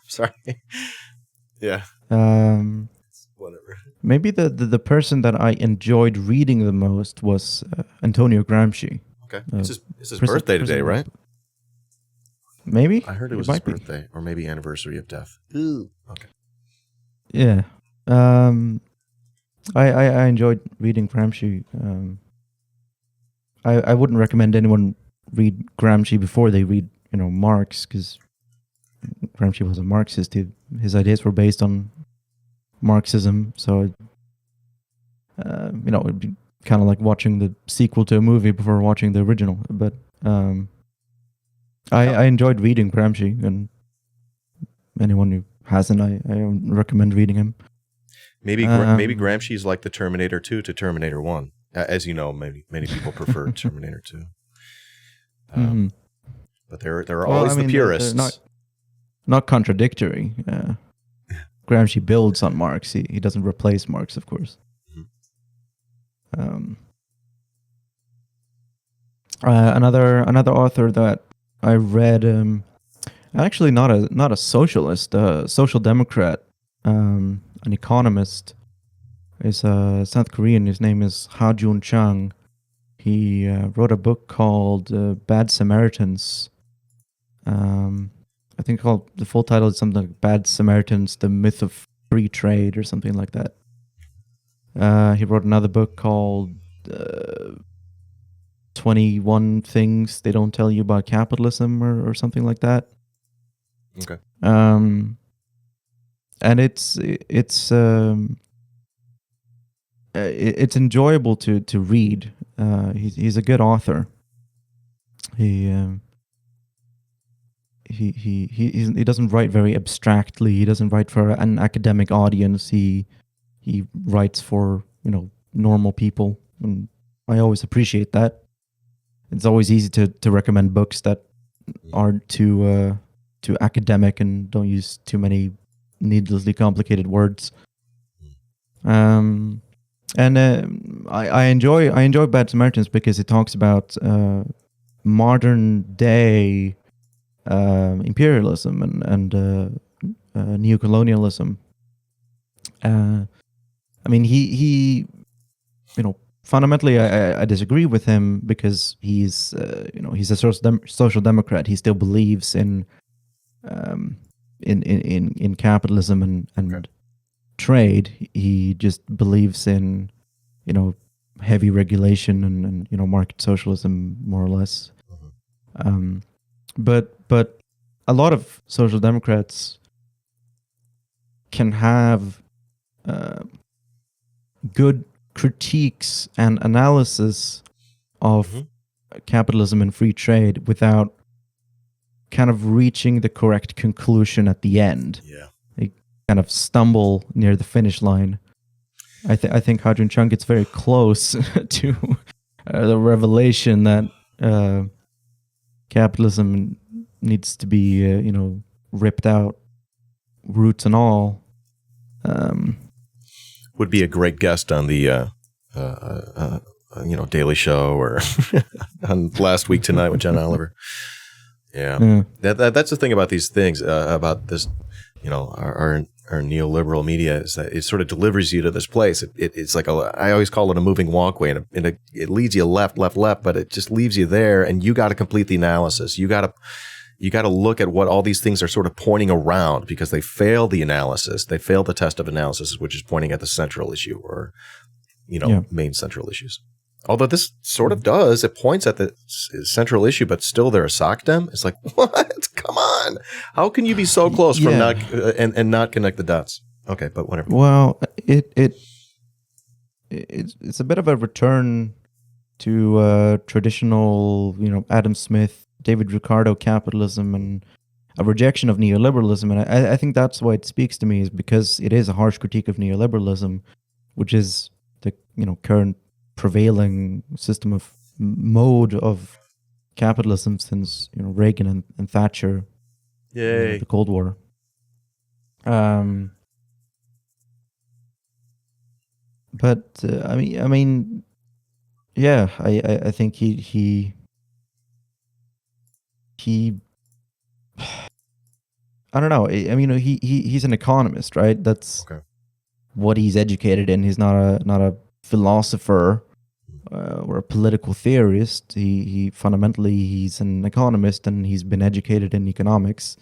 Sorry. Yeah. Whatever. Maybe the person that I enjoyed reading the most was Antonio Gramsci. Okay. It's his birthday today, right? Maybe? I heard it was his birthday, or maybe anniversary of death. Ooh. Okay. Yeah. I enjoyed reading Gramsci. I wouldn't recommend anyone read Gramsci before they read, you know, Marx, because Gramsci was a Marxist. His ideas were based on Marxism, so you know, it'd be kind of like watching the sequel to a movie before watching the original. But I enjoyed reading Gramsci, and anyone who hasn't, I recommend reading him. Maybe Gramsci is like the Terminator 2 to Terminator 1. As you know, many people prefer Terminator 2. But there are always the purists. They're not contradictory. Gramsci builds on Marx. He doesn't replace Marx, of course. Another author that I read, actually not a socialist, social democrat, an economist, is South Korean. His name is Ha Jun Chang. He wrote a book called Bad Samaritans. I think the full title is something like Bad Samaritans, The Myth of Free Trade or something like that. He wrote another book called 21 Things They Don't Tell You About Capitalism or something like that. Okay. And it's enjoyable to read. He's a good author. He doesn't write very abstractly. He doesn't write for an academic audience. He writes for normal people, and I always appreciate that. It's always easy to recommend books that aren't too academic and don't use too many needlessly complicated words. And I enjoy Bad Samaritans because it talks about modern day imperialism and neocolonialism. I mean, he fundamentally, I disagree with him because he's a social democrat. He still believes in capitalism and trade. He just believes in heavy regulation and market socialism, more or less. But a lot of social democrats can have good critiques and analysis of capitalism and free trade without kind of reaching the correct conclusion at the end. Yeah. They kind of stumble near the finish line. I think Ha Jun Chang gets very close to the revelation that capitalism needs to be ripped out, roots and all. Would be a great guest on the Daily Show or on Last Week Tonight with John Oliver. Yeah. That's the thing about these things, about this, our neoliberal media, is that it sort of delivers you to this place. It's like I always call it a moving walkway, and it leads you left, but it just leaves you there, and you got to complete the analysis. You got to look at what all these things are sort of pointing around, because they fail the analysis. They fail the test of analysis, which is pointing at the central issue or, main central issues. Although this sort of does, it points at the central issue, but still they're a SOCDEM. It's like, what? Come on. How can you be so close from not and not connect the dots? Okay, but whatever. Well, it's a bit of a return to traditional, Adam Smith, David Ricardo capitalism, and a rejection of neoliberalism. And I think that's why it speaks to me, is because it is a harsh critique of neoliberalism, which is the current prevailing system of mode of capitalism since Reagan and Thatcher, the Cold War. But I mean, yeah, I think he I don't know. I mean, he's an economist, right? That's what he's educated in. He's not a philosopher or a political theorist. He fundamentally, he's an economist, and he's been educated in economics,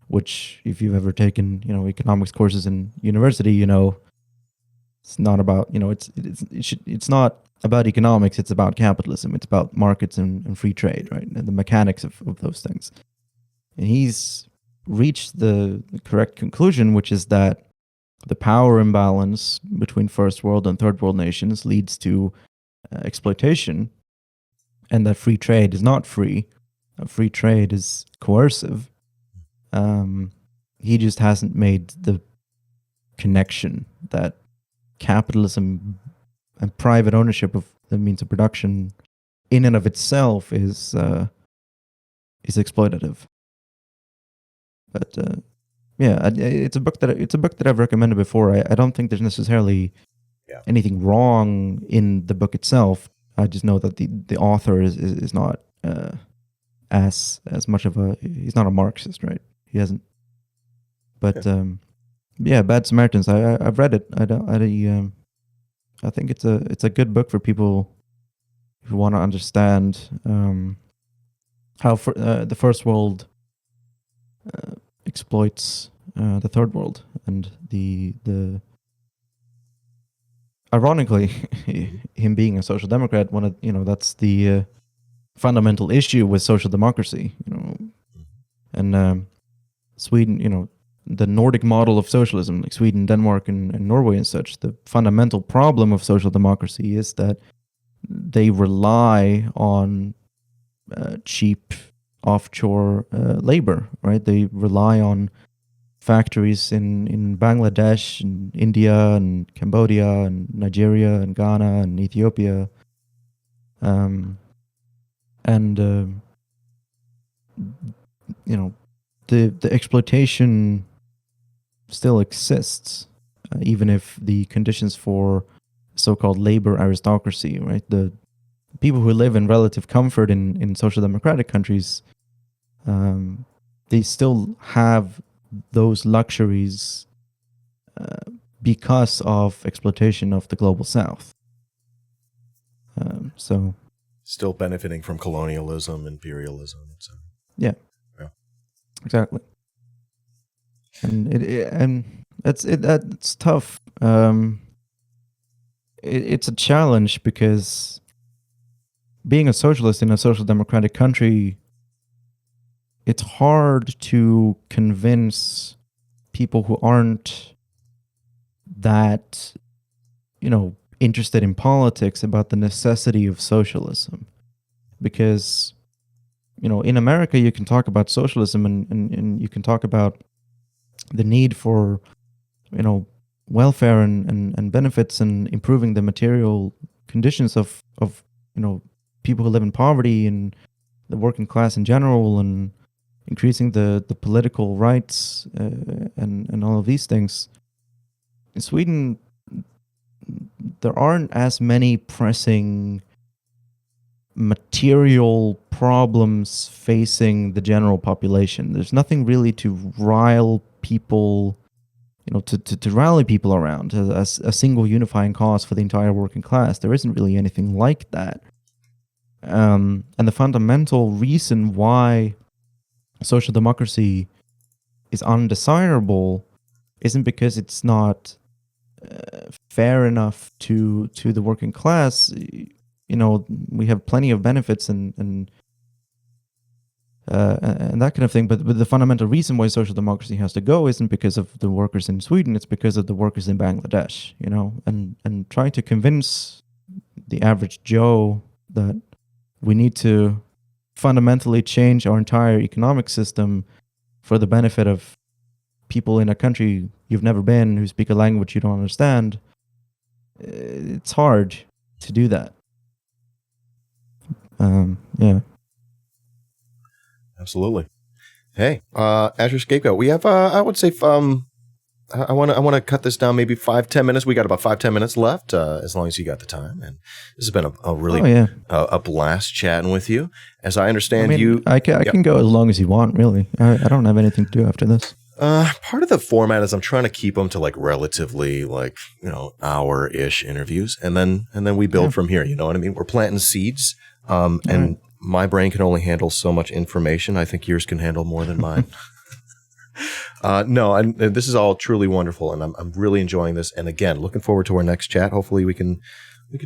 which, if you've ever taken economics courses in university, it's not about it's not about economics. It's about capitalism. It's about markets and free trade, right? And the mechanics of those things. And he's reached the correct conclusion, which is that the power imbalance between first world and third world nations leads to exploitation, and that free trade is not free. Free trade is coercive. He just hasn't made the connection that capitalism and private ownership of the means of production in and of itself is is exploitative. But it's a book that I've recommended before. I don't think there's necessarily anything wrong in the book itself. I just know that the author is not as much of he's not a Marxist, right? He hasn't. But Bad Samaritans. I've read it. I think it's a good book for people who want to understand how the first world exploits the third world, and the ironically, him being a social democrat, that's the fundamental issue with social democracy, and Sweden, the Nordic model of socialism, like Sweden, Denmark, and Norway and such. The fundamental problem of social democracy is that they rely on cheap offshore labor, right? They rely on factories in Bangladesh and India and Cambodia and Nigeria and Ghana and Ethiopia, the exploitation still exists, even if the conditions for so-called labor aristocracy, right? The people who live in relative comfort in social democratic countries, they still have those luxuries because of exploitation of the global south. So still benefiting from colonialism, imperialism, etc. Yeah, exactly. And it's tough. It's a challenge because being a socialist in a social democratic country, it's hard to convince people who aren't that, interested in politics about the necessity of socialism. Because, in America, you can talk about socialism and you can talk about the need for, welfare and benefits and improving the material conditions of people who live in poverty and the working class in general, and increasing the political rights and all of these things. In Sweden, there aren't as many pressing material problems facing the general population. There's nothing really to rile people, to rally people around as a single unifying cause for the entire working class. There isn't really anything like that. And the fundamental reason why social democracy is undesirable isn't because it's not fair enough to the working class. We have plenty of benefits and that kind of thing. But the fundamental reason why social democracy has to go isn't because of the workers in Sweden. It's because of the workers in Bangladesh. And trying to convince the average Joe that we need to fundamentally change our entire economic system for the benefit of people in a country you've never been, who speak a language you don't understand, it's hard to do that. Absolutely. Hey, azureScapegoat, we have, I would say, I want to cut this down maybe 5-10 minutes. We got about 5-10 minutes left, as long as you got the time. And this has been a really a blast chatting with you. As I understand, I can go as long as you want, really. I don't have anything to do after this. Part of the format is I'm trying to keep them to relatively hour-ish interviews, and then we build from here. You know what I mean? We're planting seeds, and my brain can only handle so much information. I think yours can handle more than mine. No, this is all truly wonderful, and I'm really enjoying this. And again, looking forward to our next chat. Hopefully, we could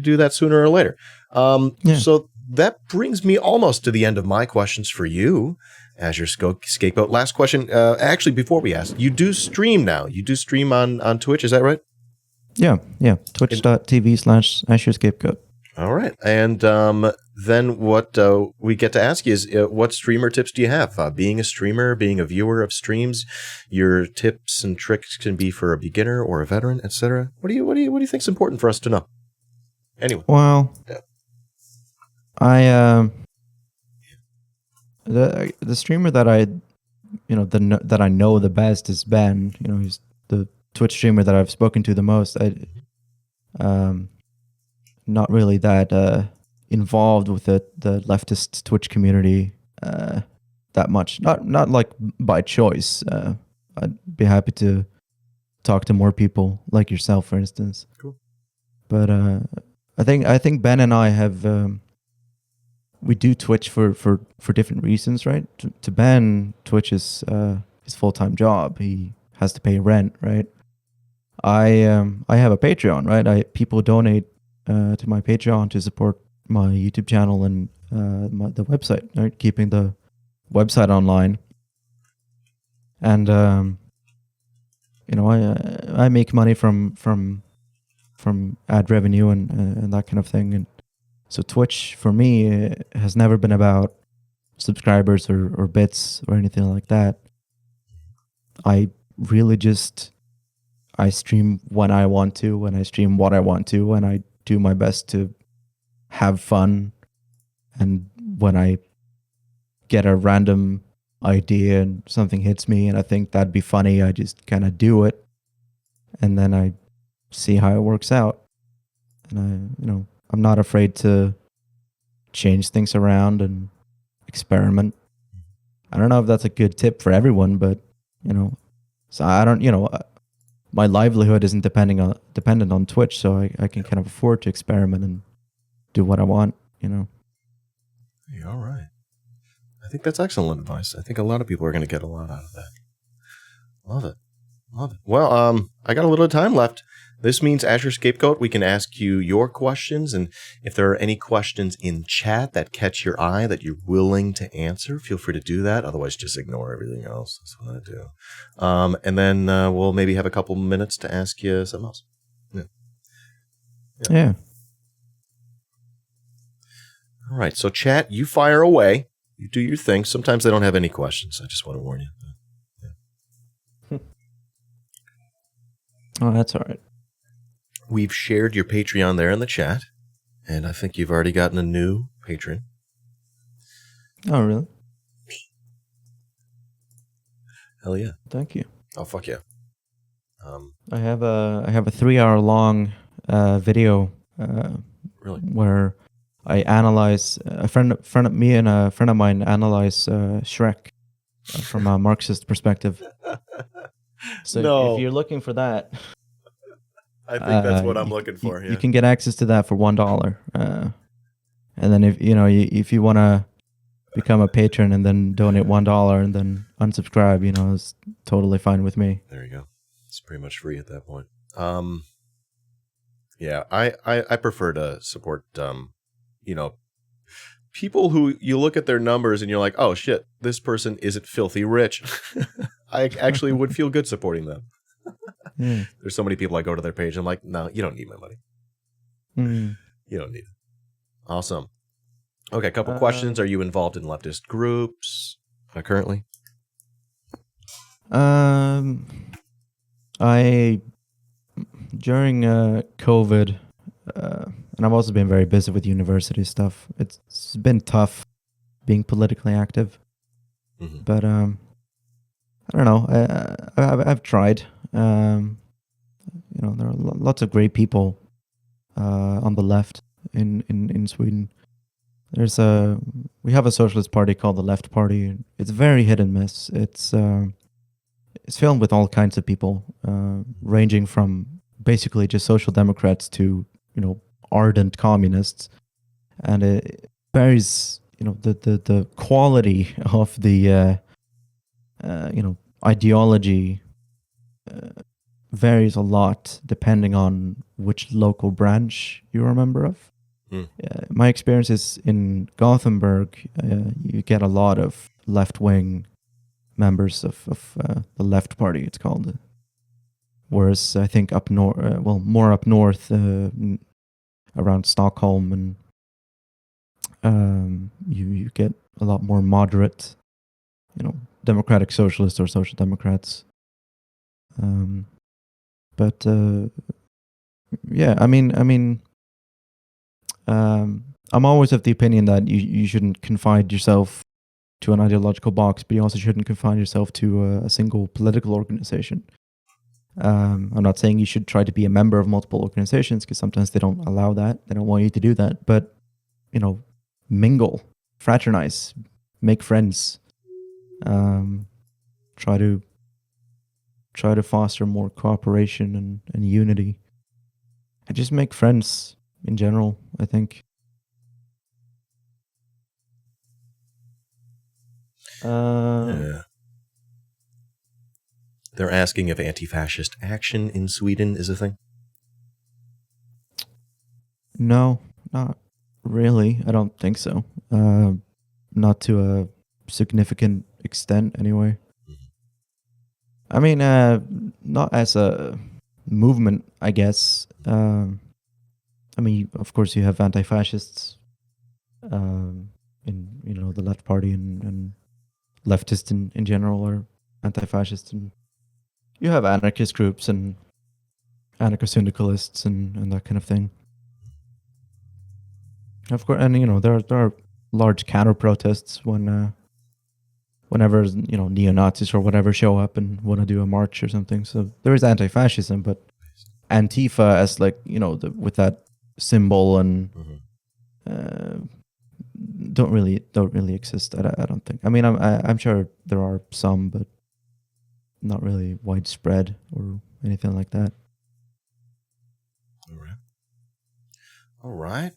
do that sooner or later. So that brings me almost to the end of my questions for you, azureScapegoat. Last question. Actually, before we ask, you do stream now. You do stream on Twitch. Is that right? Yeah. Twitch.tv/azureScapegoat. All right. And then what we get to ask you is, what streamer tips do you have? Being a streamer, being a viewer of streams, your tips and tricks can be for a beginner or a veteran, etc. What do you think is important for us to know? Anyway. Well, The streamer that I that I know the best is Ben. He's the Twitch streamer that I've spoken to the most. Um, not really that involved with the leftist Twitch community that much. Not like by choice. I'd be happy to talk to more people like yourself, for instance. Cool. But I think Ben and I have we do Twitch for different reasons, right? To Ben, Twitch is his full-time job. He has to pay rent, right? I have a Patreon, right? People donate to my Patreon to support my YouTube channel and the website, right? Keeping the website online. And I make money from ad revenue and that kind of thing. And so Twitch for me has never been about subscribers or bits or anything like that. I really just I stream when I want to, and I stream what I want to, and I do my best to have fun. And when I get a random idea and something hits me and I think that'd be funny, I just kind of do it, and then I see how it works out. And I'm not afraid to change things around and experiment. I don't know if that's a good tip for everyone, but so I don't, my livelihood isn't dependent on Twitch, so I can kind of afford to experiment and do what I want. Yeah, all right. I think that's excellent advice. I think a lot of people are going to get a lot out of that. Love it. Well, I got a little time left. This means, azureScapegoat, we can ask you your questions, and if there are any questions in chat that catch your eye that you're willing to answer, feel free to do that. Otherwise, just ignore everything else. That's what I do. And then we'll maybe have a couple minutes to ask you something else. Yeah. All right, so chat, you fire away. You do your thing. Sometimes they don't have any questions. I just want to warn you. Oh, that's all right. We've shared your Patreon there in the chat, and I think you've already gotten a new patron. Oh, really? Hell yeah! Thank you. Oh, fuck yeah! I have a 3-hour long video really where I analyze a friend of me and a friend of mine analyze Shrek from a Marxist perspective. So if you're looking for that, I think that's what I'm looking for. You can get access to that for $1, and then if you want to become a patron and then donate $1 and then unsubscribe, it's totally fine with me. There you go. It's pretty much free at that point. Yeah, I prefer to support people who you look at their numbers and you're like, oh shit, this person isn't filthy rich. I actually would feel good supporting them. There's so many people I go to their page and I'm like, no, you don't need my money. You don't need it. Awesome. Okay, a couple questions. Are you involved in leftist groups currently? I during COVID, and I've also been very busy with university stuff. It's been tough being politically active, but I don't know. I've tried. There are lots of great people on the left in Sweden. We have a socialist party called the Left Party. It's very hit and miss. It's filled with all kinds of people, ranging from basically just social democrats to ardent communists, and it varies. The quality of the ideology varies a lot depending on which local branch you're a member of. My experience is in Gothenburg, you get a lot of left-wing members of the Left Party, it's called. Whereas I think up north, more up north, around Stockholm, and you get a lot more moderate, democratic socialists or social democrats. But yeah, I mean, I'm always of the opinion that you shouldn't confine yourself to an ideological box, but you also shouldn't confine yourself to a single political organization. I'm not saying you should try to be a member of multiple organizations, because sometimes they don't allow that. They don't want you to do that. But, mingle, fraternize, make friends. Try to foster more cooperation and unity. And just make friends in general, I think. Yeah. They're asking if anti-fascist action in Sweden is a thing. No, not really. I don't think so. Not to a significant extent, anyway. I mean, not as a movement, I guess. I mean, of course, you have anti-fascists in the left party, and leftists in general are anti-fascist, and you have anarchist groups and anarcho-syndicalists and that kind of thing. Of course, and there are large counter protests whenever neo-Nazis or whatever show up and want to do a march or something. So there is anti-fascism, but Antifa as with that symbol and don't really exist. I don't think. I mean, I'm sure there are some, but not really widespread or anything like that. All right.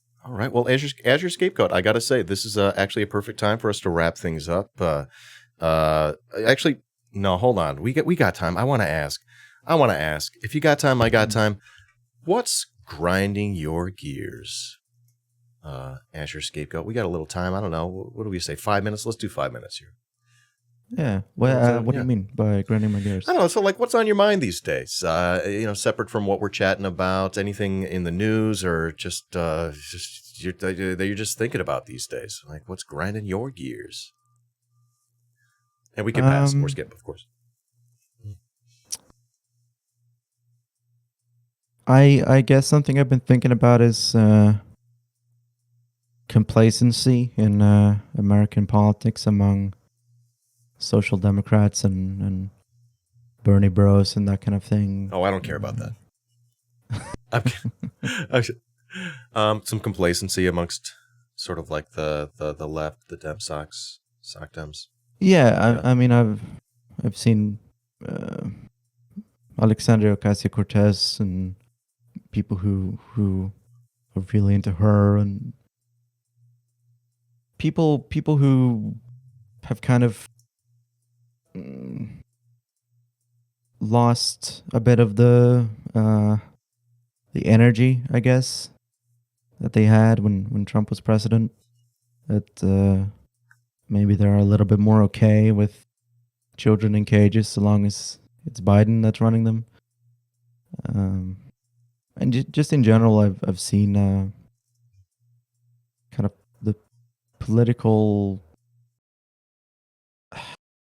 Well, as your scapegoat, I got to say, this is actually a perfect time for us to wrap things up. Actually, no, hold on. We got time. I want to ask. If you got time, I got time. What's grinding your gears? As your scapegoat, we got a little time. I don't know. What do we say? 5 minutes? Let's do 5 minutes here. Yeah. Well, what do you mean by grinding my gears? I don't know. So, what's on your mind these days? Separate from what we're chatting about, anything in the news, or just that you're just thinking about these days. Like, what's grinding your gears? And we can pass or skip, of course. I guess something I've been thinking about is complacency in American politics among social democrats and Bernie bros and that kind of thing. Oh, I don't care about that. Some complacency amongst sort of like the left, the Dem sock Dems. Yeah, I mean, I've seen Alexandria Ocasio-Cortez and people who are really into her, and people who have kind of lost a bit of the energy, I guess, that they had when Trump was president. That maybe they're a little bit more okay with children in cages so long as it's Biden that's running them. And just in general, I've seen kind of the political.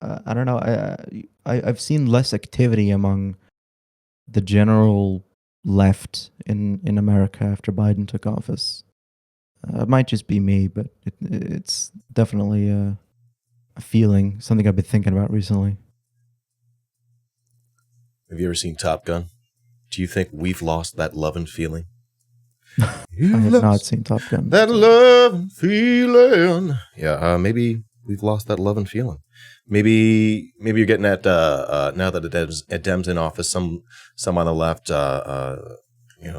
I don't know. I've seen less activity among the general left in America after Biden took office. It might just be me, but it's definitely a feeling, something I've been thinking about recently. Have you ever seen Top Gun? Do you think we've lost that love and feeling? I have not seen Top Gun. That love and feeling. Yeah, maybe we've lost that love and feeling. Maybe you're getting at now that the Dems in office, some on the left,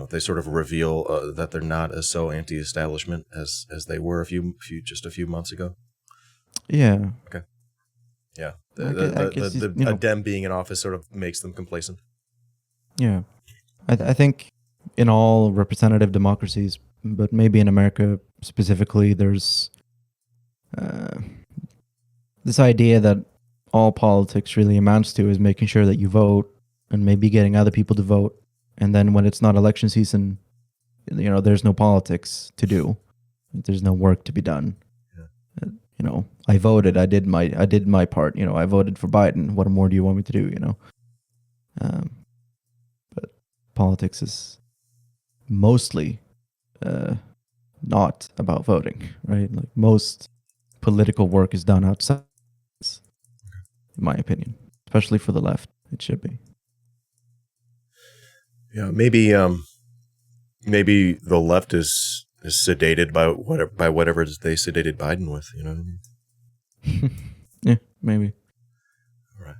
they sort of reveal that they're not as so anti-establishment as they were a few months ago. Yeah. Okay. Yeah. A Dem being in office sort of makes them complacent. Yeah. I think in all representative democracies, but maybe in America specifically, there's this idea that all politics really amounts to is making sure that you vote and maybe getting other people to vote. And then when it's not election season, there's no politics to do. There's no work to be done. Yeah. I voted. I did my part. I voted for Biden. What more do you want me to do? But politics is mostly not about voting, right? Like most political work is done outside in my opinion. Especially for the left, it should be. Yeah, maybe the left is sedated by whatever they sedated Biden with. You know what I mean? Yeah, maybe. All right.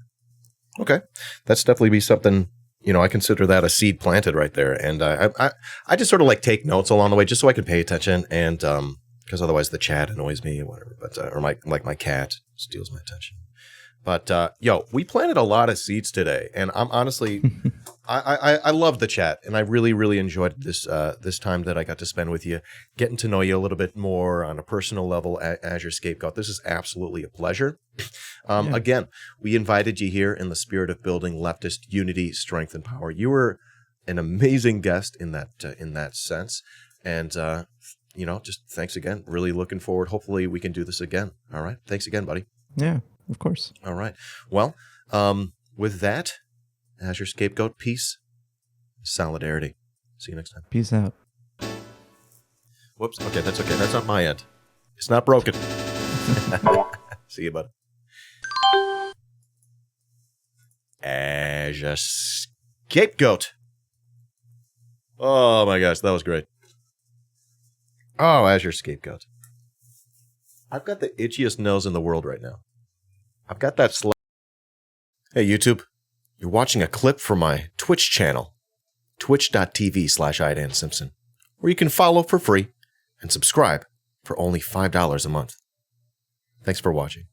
Okay, that's definitely be something. I consider that a seed planted right there, and I just sort of like take notes along the way just so I can pay attention, and because otherwise the chat annoys me or whatever. But or my cat steals my attention. But we planted a lot of seeds today, and I'm honestly, I love the chat, and I really, really enjoyed this time that I got to spend with you, getting to know you a little bit more on a personal level as your scapegoat. This is absolutely a pleasure. Again, we invited you here in the spirit of building leftist unity, strength, and power. You were an amazing guest in that sense, and just thanks again. Really looking forward. Hopefully, we can do this again. All right, thanks again, buddy. Yeah. Of course. All right. Well, with that, as your scapegoat, peace, solidarity. See you next time. Peace out. Whoops. Okay, that's okay. That's not my end. It's not broken. See you, bud. As your scapegoat. Oh my gosh, that was great. Oh, as your scapegoat. I've got the itchiest nose in the world right now. I've got that Hey, YouTube, you're watching a clip from my Twitch channel, twitch.tv/iDanSimpson, where you can follow for free and subscribe for only $5 a month. Thanks for watching.